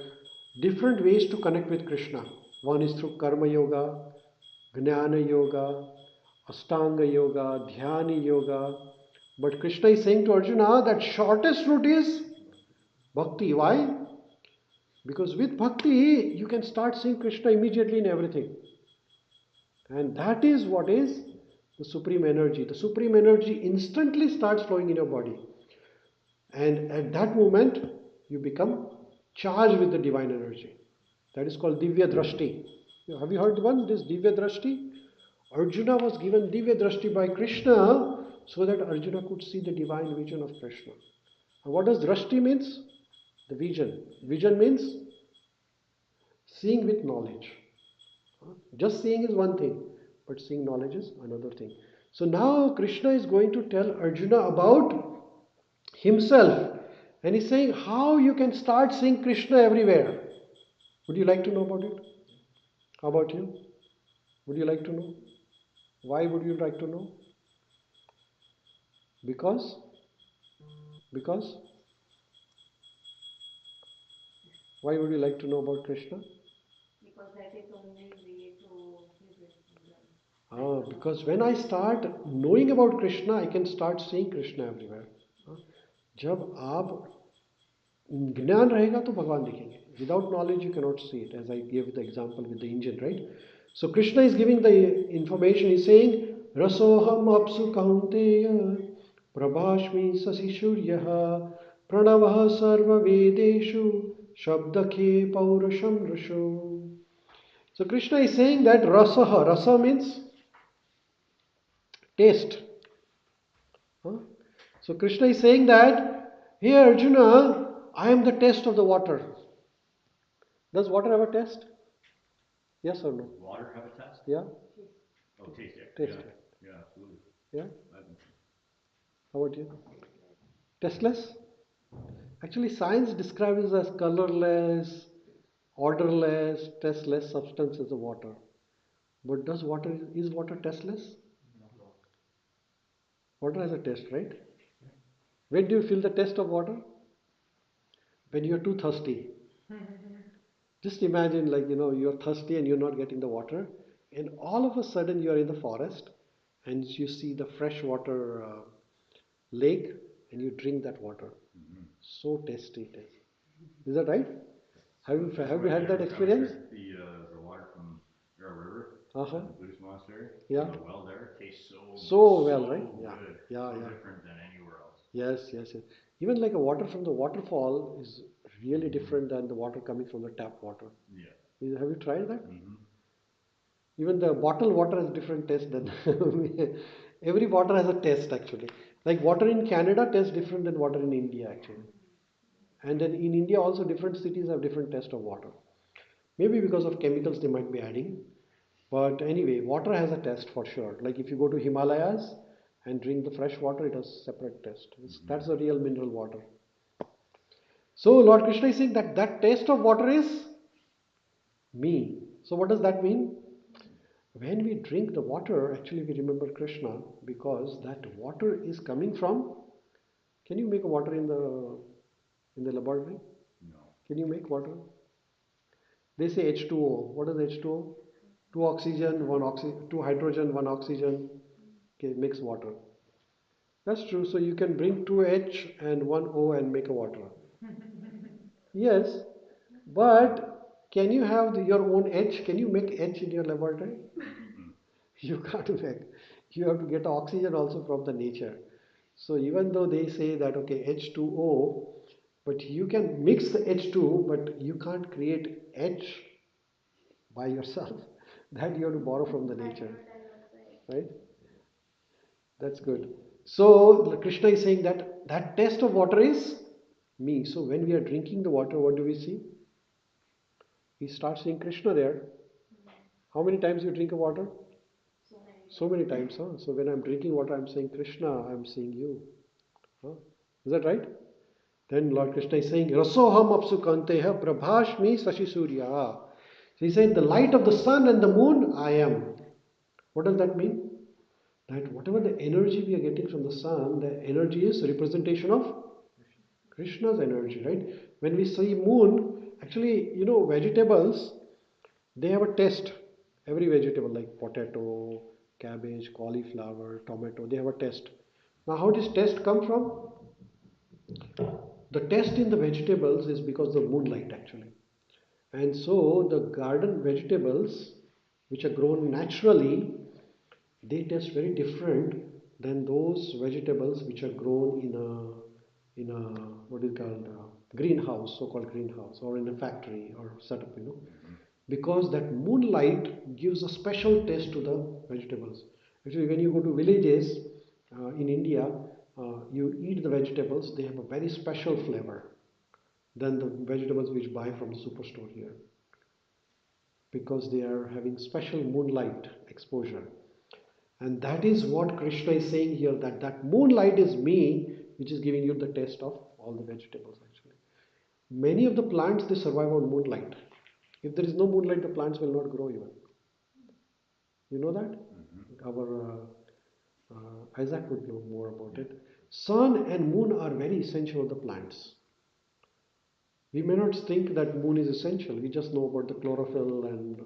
different ways to connect with Krishna. One is through Karma Yoga, Jnana Yoga, Astanga Yoga, Dhyana Yoga. But Krishna is saying to Arjuna that shortest route is Bhakti. Why? Because with Bhakti, you can start seeing Krishna immediately in everything. And that is what is the supreme energy. The supreme energy instantly starts flowing in your body. And at that moment, you become charged with the divine energy. That is called Divya Drashti. Have you heard one? This Divya Drashti? Arjuna was given Divya Drashti by Krishna so that Arjuna could see the divine vision of Krishna. And what does Drashti means? The vision. Vision means seeing with knowledge. Just seeing is one thing, but seeing knowledge is another thing. So now Krishna is going to tell Arjuna about himself. And he's saying how you can start seeing Krishna everywhere. Would you like to know about it? How about you? Would you like to know? Why would you like to know? Because? Because? Why would you like to know about Krishna? Because that is the only way to liberate them. Because when I start knowing about Krishna, I can start seeing Krishna everywhere. जब आप ज्ञान रहेगा तो भगवान दिखेंगे. Without knowledge you cannot see it, as I gave the example with the engine, right? So Krishna is giving the information. He's saying rasoham apsu kaunteya prabhashmi sasi shuryah pranavah sarva vedeshu shabdakhe paurasham rusho. So Krishna is saying that rasa means taste. So Krishna is saying that, hey Arjuna, I am the taste of the water. Does water have a taste? Yes or no? Water have a test? Yeah? Oh, taste it. Taste Yeah. it. Yeah, absolutely. Yeah? I think so. How about you? Tasteless? Actually, science describes it as colorless, odorless, tasteless substances of water. But is water tasteless? Water has a taste, right? When do you feel the taste of water? When you're too thirsty. Just imagine, like, you're thirsty and you're not getting the water, and all of a sudden you're in the forest and you see the freshwater lake and you drink that water. So tasty it is. Is that right? Have you had that experience? The water from Yarrow River, Uh-huh. the Buddhist monastery, Yeah. the well there tastes So well, right? Yeah. good, Yeah, so yeah. different than anywhere else. Yes. Even like a water from the waterfall is really different than the water coming from the tap water. Yeah. Have you tried that? Mm-hmm. Even the bottled water has different taste than every water has a taste actually. Like water in Canada tastes different than water in India actually. And then in India also different cities have different taste of water. Maybe because of chemicals they might be adding. But anyway, water has a test for sure. Like if you go to Himalayas and drink the fresh water, it has separate test. That's the real mineral water. So Lord Krishna is saying that that taste of water is me. So what does that mean? When we drink the water, actually we remember Krishna because that water is coming from. Can you make water in the laboratory? No. Can you make water? They say H2O. What is H2O? Two oxygen, two hydrogen, one oxygen. Okay, mix water. That's true. So you can bring two H and one O and make a water. Yes, but can you have your own H? Can you make H in your laboratory? You can't make. You have to get oxygen also from the nature. So even though they say that okay H2O, but you can mix the H2, but you can't create H by yourself. That you have to borrow from the nature, right? That's good. So Krishna is saying that that taste of water is me. So when we are drinking the water, what do we see? We start seeing Krishna there. How many times you drink a water? So many times, huh? So when I'm drinking water, I'm saying Krishna, I'm seeing you. Huh? Is that right? Then Lord Krishna is saying, Rasoham apsukanteha prabhashmi sashi surya. So he said, the light of the sun and the moon, I am. What does that mean? That whatever the energy we are getting from the sun, the energy is representation of Krishna's energy, right? When we see moon, actually, vegetables, they have a taste. Every vegetable like potato, cabbage, cauliflower, tomato, they have a taste. Now, how does taste come from? The taste in the vegetables is because of moonlight actually. And so the garden vegetables, which are grown naturally, they taste very different than those vegetables which are grown in a what is called greenhouse, so-called greenhouse, or in a factory or setup, because that moonlight gives a special taste to the vegetables. Actually, when you go to villages in India, you eat the vegetables, they have a very special flavor than the vegetables which buy from the superstore here, because they are having special moonlight exposure. And that is what Krishna is saying here, that that moonlight is me, which is giving you the taste of all the vegetables actually. Many of the plants, they survive on moonlight. If there is no moonlight, the plants will not grow even. You know that? Our Isaac would know more about it. Sun and moon are very essential of the plants. We may not think that moon is essential. We just know about the chlorophyll and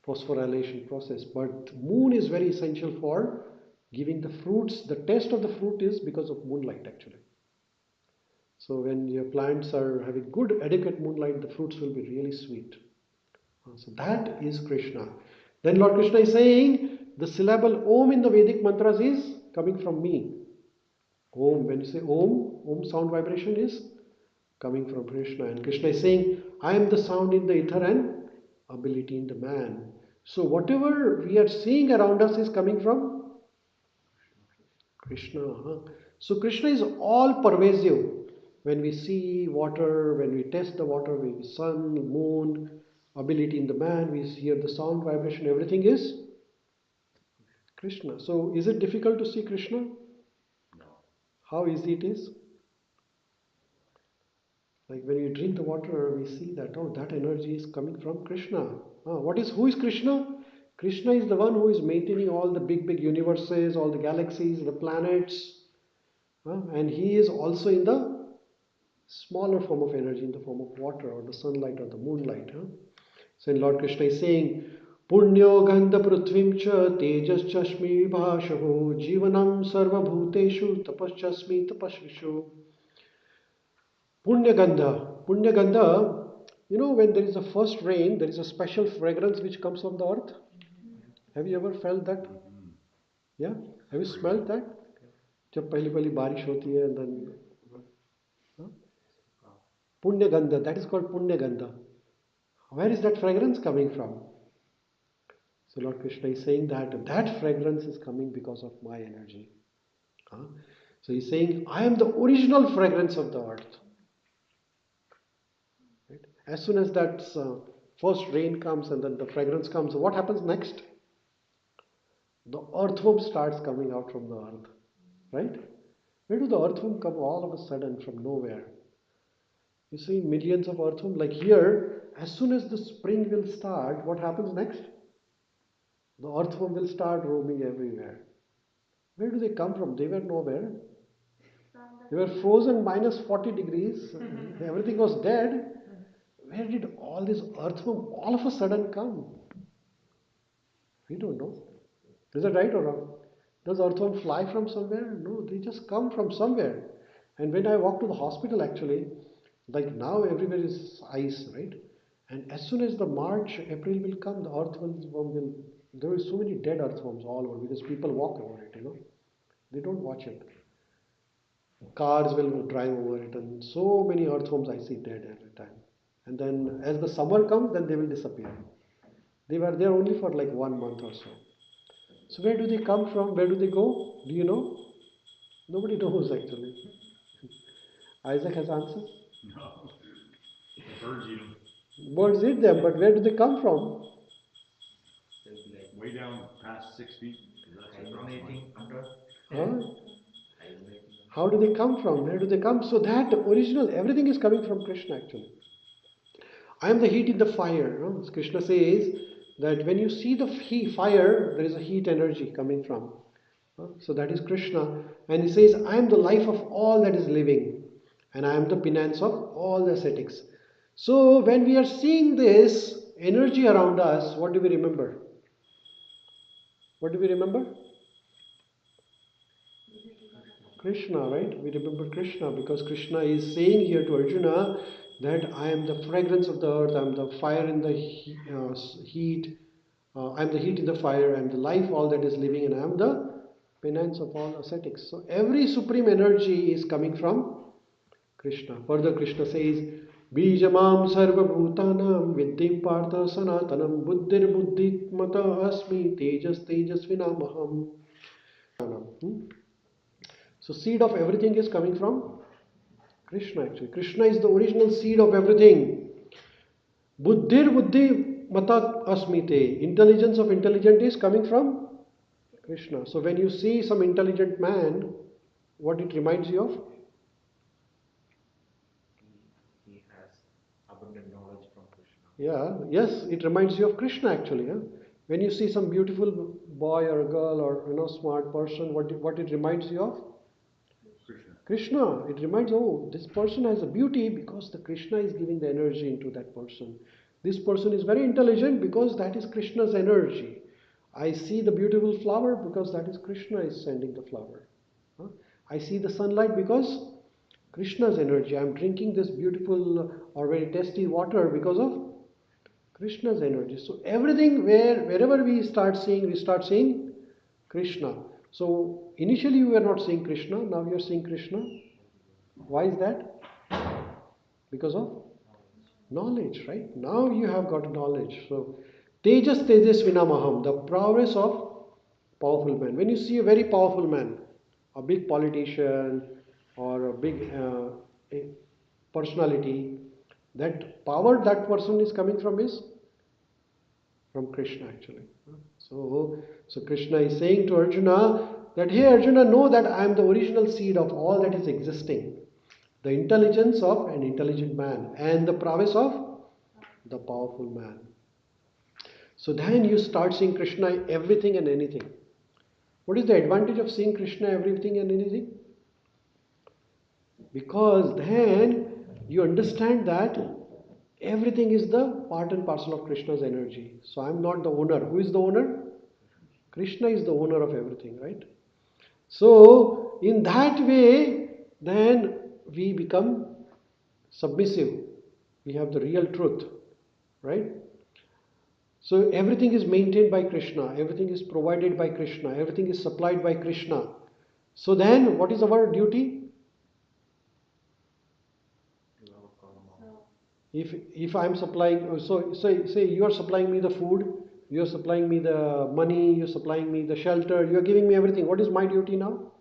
phosphorylation process. But moon is very essential for giving the fruits. The taste of the fruit is because of moonlight actually. So when your plants are having good adequate moonlight, the fruits will be really sweet. So that is Krishna. Then Lord Krishna is saying the syllable Om in the Vedic mantras is coming from me. Om, when you say Om sound vibration is coming from Krishna. And Krishna is saying, I am the sound in the ether and ability in the man. So whatever we are seeing around us is coming from Krishna. So Krishna is all pervasive. When we see water, when we taste the water, we see sun, moon, ability in the man, we hear the sound vibration, everything is Krishna. So is it difficult to see Krishna? No. How easy it is? Like when we drink the water, we see that, oh, that energy is coming from Krishna. Who is Krishna? Krishna is the one who is maintaining all the big, big universes, all the galaxies, the planets. And he is also in the smaller form of energy, in the form of water or the sunlight or the moonlight. So Lord Krishna is saying, Punyo gandha prithvim cha tejas chashmi vibhashaho jivanam sarva bhuteshu tapaschasmi tapashvishu. Punya Gandha. Punya Gandha, when there is a first rain, there is a special fragrance which comes from the earth. Have you ever felt that? Yeah? Have you smelled that? जब पहली पहली बारिश होती है and then Punya Gandha, that is called Punya Gandha. Where is that fragrance coming from? So Lord Krishna is saying that that fragrance is coming because of my energy. So he's saying, I am the original fragrance of the earth. Right? As soon as that First rain comes and then the fragrance comes. What happens next? The earthworm starts coming out from the earth, right? Where do the earthworm come all of a sudden from nowhere? You see millions of earthworm. Like here, as soon as the spring will start, what happens next? The earthworm will start roaming everywhere. Where do they come from? They were nowhere. They were frozen minus 40 degrees. Everything was dead. Where did all this earthworm all of a sudden come? We don't know. Is that right or wrong? Does earthworm fly from somewhere? No, they just come from somewhere. And when I walk to the hospital, actually, like now everywhere is ice, right? And as soon as the March, April will come, the earthworm will. There is so many dead earthworms all over because people walk over it. They don't watch it. Cars will drive over it, and so many earthworms I see dead every time. And then as the summer comes, then they will disappear. They were there only for like 1 month or so. So where do they come from? Where do they go? Do you know? Nobody knows actually. Isaac has answers. No. Birds eat them. Birds eat them, but where do they come from? Way down past 6 feet. That's across Hibernating under. Huh? Hibernating How do they come from? Where do they come? So that original, everything is coming from Krishna actually. I am the heat in the fire. Krishna says that when you see the fire, there is a heat energy coming from. So that is Krishna. And he says, I am the life of all that is living. And I am the penance of all the ascetics. So when we are seeing this energy around us, what do we remember? What do we remember? Krishna, right? We remember Krishna because Krishna is saying here to Arjuna that I am the fragrance of the earth, I am the fire in the heat, I am the heat in the fire, I am the life, all that is living, and I am the penance of all ascetics. So every supreme energy is coming from Krishna. Further, Krishna says, Bijamam sarva bhutanam viddhim partha sanatanam buddhir buddhitmata asmi tejas tejasvinamaham. So seed of everything is coming from Krishna actually. Krishna is the original seed of everything. Buddhir buddhi mata asmite. Intelligence of intelligent is coming from Krishna. So when you see some intelligent man, what it reminds you of? he has abundant knowledge from Krishna. Yeah, yes, it reminds you of Krishna actually. When you see some beautiful boy or a girl or smart person, what it reminds you of? Krishna. It reminds, oh, this person has a beauty because the Krishna is giving the energy into that person. This person is very intelligent because that is Krishna's energy. I see the beautiful flower because that is Krishna is sending the flower. I see the sunlight because Krishna's energy. I am drinking this beautiful or very tasty water because of Krishna's energy. So everything wherever we start seeing Krishna. So initially you were not seeing Krishna, now you are seeing Krishna. Why is that? Because of knowledge, right? Now you have got knowledge. So Tejas Tejas Vinamaham, the prowess of powerful man. When you see a very powerful man, a big politician or a big personality, that power that person is coming from is from Krishna actually. So Krishna is saying to Arjuna that, hey Arjuna, know that I am the original seed of all that is existing. The intelligence of an intelligent man and the prowess of the powerful man. So then you start seeing Krishna everything and anything. What is the advantage of seeing Krishna everything and anything? Because then you understand that everything is the part and parcel of Krishna's energy. So I am not the owner. Who is the owner? Krishna is the owner of everything, right? So in that way, then we become submissive. We have the real truth, right? So everything is maintained by Krishna, everything is provided by Krishna, everything is supplied by Krishna. So then what is our duty? If I am supplying, so say you are supplying me the food, you are supplying me the money, you are supplying me the shelter, you are giving me everything. What is my duty now?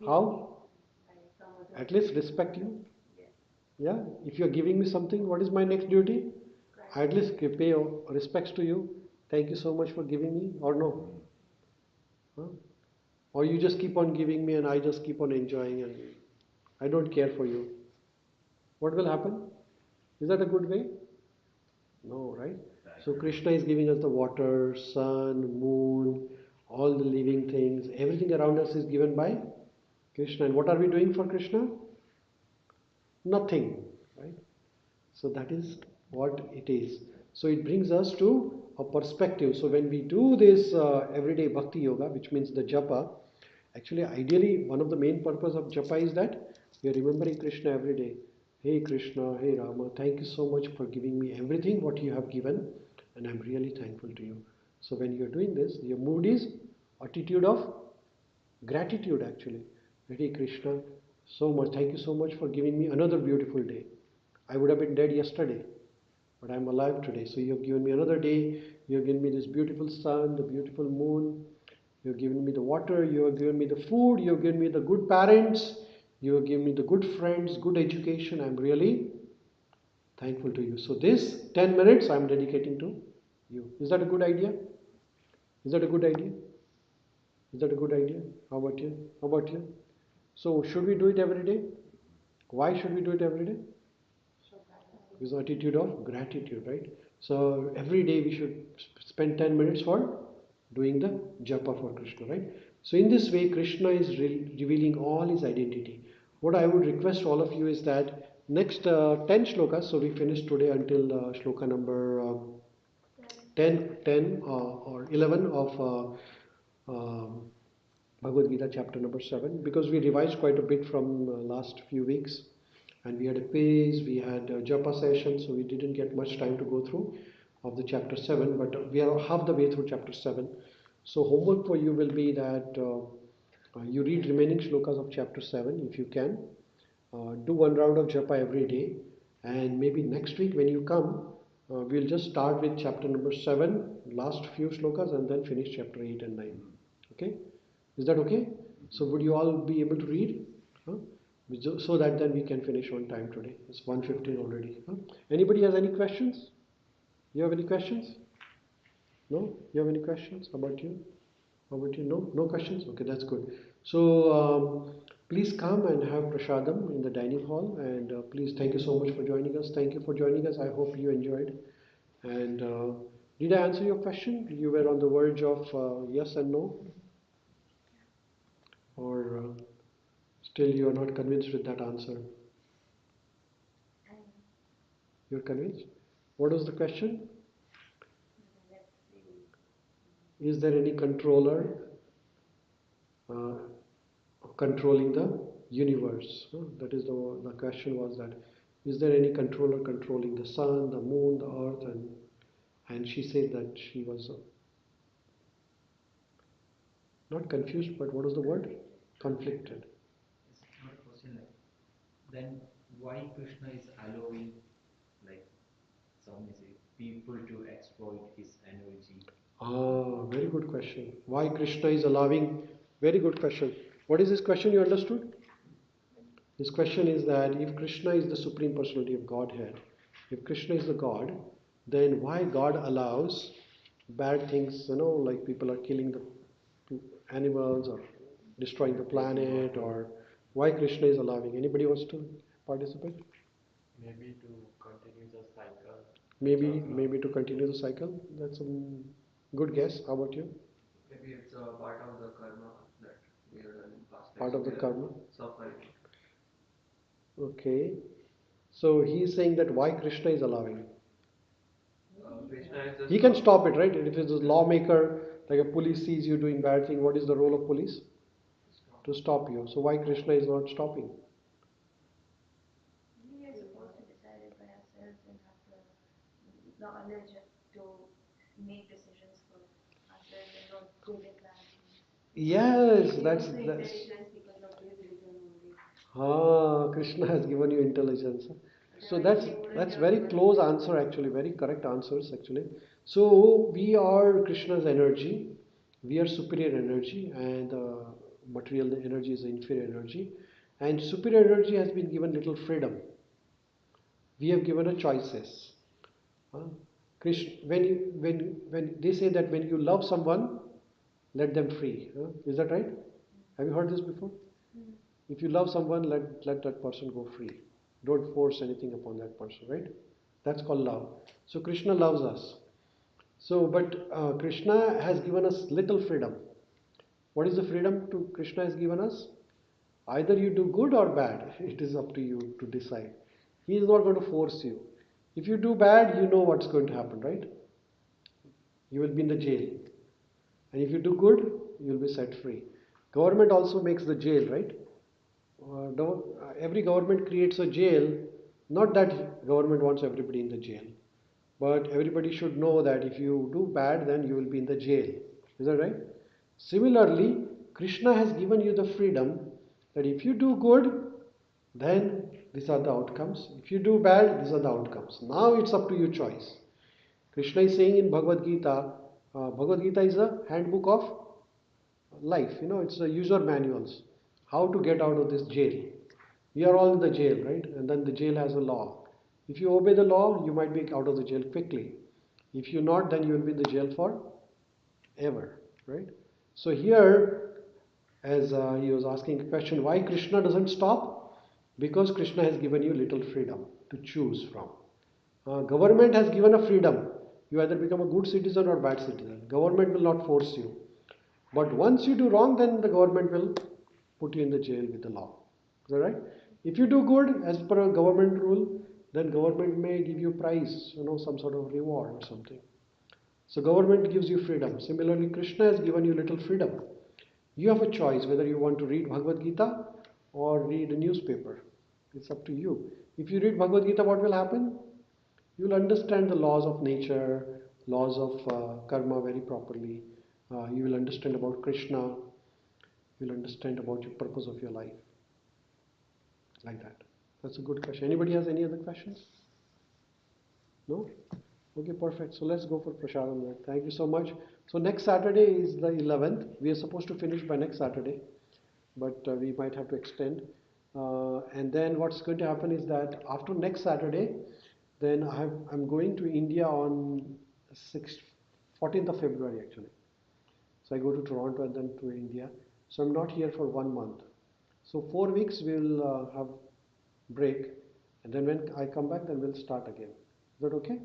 How? At least respect you. Yeah, if you're giving me something, what is my next duty? I at least pay respects to you. Thank you so much for giving me, or no? Huh? Or you just keep on giving me and I just keep on enjoying and I don't care for you. What will happen? Is that a good way? No, right? So Krishna is giving us the water, sun, moon, all the living things, everything around us is given by Krishna. And what are we doing for Krishna? Nothing, right? So that is what it is. So it brings us to a perspective. So when we do this everyday bhakti yoga, which means the japa, actually ideally one of the main purpose of japa is that we are remembering Krishna every day. Hey Krishna, hey Rama, thank you so much for giving me everything what you have given, and I'm really thankful to you. So when you're doing this, your mood is attitude of gratitude actually. Hare Krishna, so much. Thank you so much for giving me another beautiful day. I would have been dead yesterday, but I'm alive today. So you have given me another day. You have given me this beautiful sun, the beautiful moon. You have given me the water. You have given me the food. You have given me the good parents. You have given me the good friends, good education. I'm really thankful to you. So this 10 minutes I'm dedicating to you. Is that a good idea? Is that a good idea? Is that a good idea? How about you? How about you? So should we do it every day? Why should we do it every day? With attitude of gratitude, right? So every day we should spend 10 minutes for doing the japa for Krishna, right? So in this way, Krishna is revealing all his identity. What I would request all of you is that next 10 shlokas, so we finished today until shloka number 10 or 11 of Bhagavad Gita chapter number 7, because we revised quite a bit from last few weeks, and we had a quiz, we had a japa session, so we didn't get much time to go through of the chapter 7, but we are half the way through chapter 7. So homework for you will be that you read remaining shlokas of chapter 7 if you can. Do one round of japa every day, and maybe next week when you come, we'll just start with chapter number 7, last few shlokas, and then finish chapter 8 and 9. Okay? Is that okay? So would you all be able to read? Huh? So that then we can finish on time today. It's 1:15 already. Huh? Anybody has any questions? You have any questions? No? You have any questions? How about you? How about you? No? No questions? Okay, that's good. So please come and have prasadam in the dining hall, and please thank you so much for joining us. Thank you for joining us. I hope you enjoyed. And did I answer your question? You were on the verge of yes and no, or still you are not convinced with that answer? You're convinced? What was the question? Is there any controller uh, controlling the universe? That is the question was that. Is there any controller controlling the sun, the moon, the earth? And she said that she was not confused, but what was the word? Conflicted. It's not a question like then why Krishna is allowing like some say people to exploit his energy. Very good question. Why Krishna is allowing? Very good question. What is this question you understood? This question is that if Krishna is the Supreme Personality of Godhead, if Krishna is the God, then why God allows bad things, like people are killing the animals or destroying the planet, or why Krishna is allowing? Anybody wants to participate? Maybe to continue the cycle. Maybe to continue the cycle. That's a good guess. How about you? Maybe it's a part of the karma that we have done in past lives. Part of the karma. Suffering. Okay. So he is saying that why Krishna is allowing. Krishna is just He can stop it, right? If it's a lawmaker, like a police sees you doing bad thing, what is the role of police? To stop you. So why Krishna is not stopping? We are supposed to decide it by ourselves and have the knowledge to make decisions for ourselves and not good and bad things. Yes, He that's also that's. intelligence because of his reason only. Krishna has given you intelligence. So Otherwise that's he wouldn't that's have very given close it. answer actually, very correct answers actually. So we are Krishna's energy, we are superior energy, and material energy is inferior energy, and superior energy has been given little freedom. We have given a choices. Huh? Krishna, when they say that when you love someone, let them free. Huh? Is that right? Have you heard this before? If you love someone, let that person go free. Don't force anything upon that person, right? That's called love. So Krishna loves us. So, but Krishna has given us little freedom. What is the freedom to Krishna has given us? Either you do good or bad. It is up to you to decide. He is not going to force you. If you do bad, you know what's going to happen, right? You will be in the jail. And if you do good, you will be set free. Government also makes the jail, right? Every government creates a jail. Not that government wants everybody in the jail, but everybody should know that if you do bad, then you will be in the jail. Is that right? Similarly, Krishna has given you the freedom that if you do good, then these are the outcomes. If you do bad, these are the outcomes. Now it's up to your choice. Krishna is saying in Bhagavad Gita, Bhagavad Gita is a handbook of life. It's a user manuals. How to get out of this jail. We are all in the jail, right? And then the jail has a law. If you obey the law, you might be out of the jail quickly. If you're not, then you will be in the jail for ever, right? So here, as he was asking a question, why Krishna doesn't stop? Because Krishna has given you little freedom to choose from. Government has given a freedom. You either become a good citizen or bad citizen. Government will not force you. But once you do wrong, then the government will put you in the jail with the law. Is that right? If you do good as per a government rule, then government may give you prize, some sort of reward or something. So government gives you freedom. Similarly, Krishna has given you little freedom. You have a choice whether you want to read Bhagavad Gita or read a newspaper. It's up to you. If you read Bhagavad Gita, what will happen? You will understand the laws of nature, laws of karma very properly. You will understand about Krishna. You will understand about the purpose of your life. Like that. That's a good question. Anybody has any other questions? No? Okay, perfect. So let's go for Prashadam. Thank you so much. So next Saturday is the 11th. We are supposed to finish by next Saturday, but we might have to extend. And then what's going to happen is that after next Saturday, then I'm going to India on 14th of February actually. So I go to Toronto and then to India. So I'm not here for 1 month. So 4 weeks we'll have break, and then when I come back, then we'll start again. Is that okay?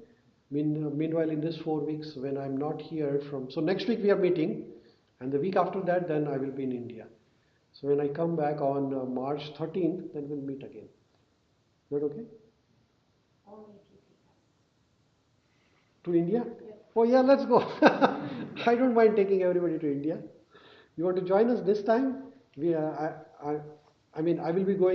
Meanwhile, in this 4 weeks, when I'm not here so next week we are meeting, and the week after that, then I will be in India. So when I come back on March 13th, then we'll meet again. Is that okay? Only if you take us. To India? Yes. Oh yeah, let's go. I don't mind taking everybody to India. You want to join us this time? I mean, I will be going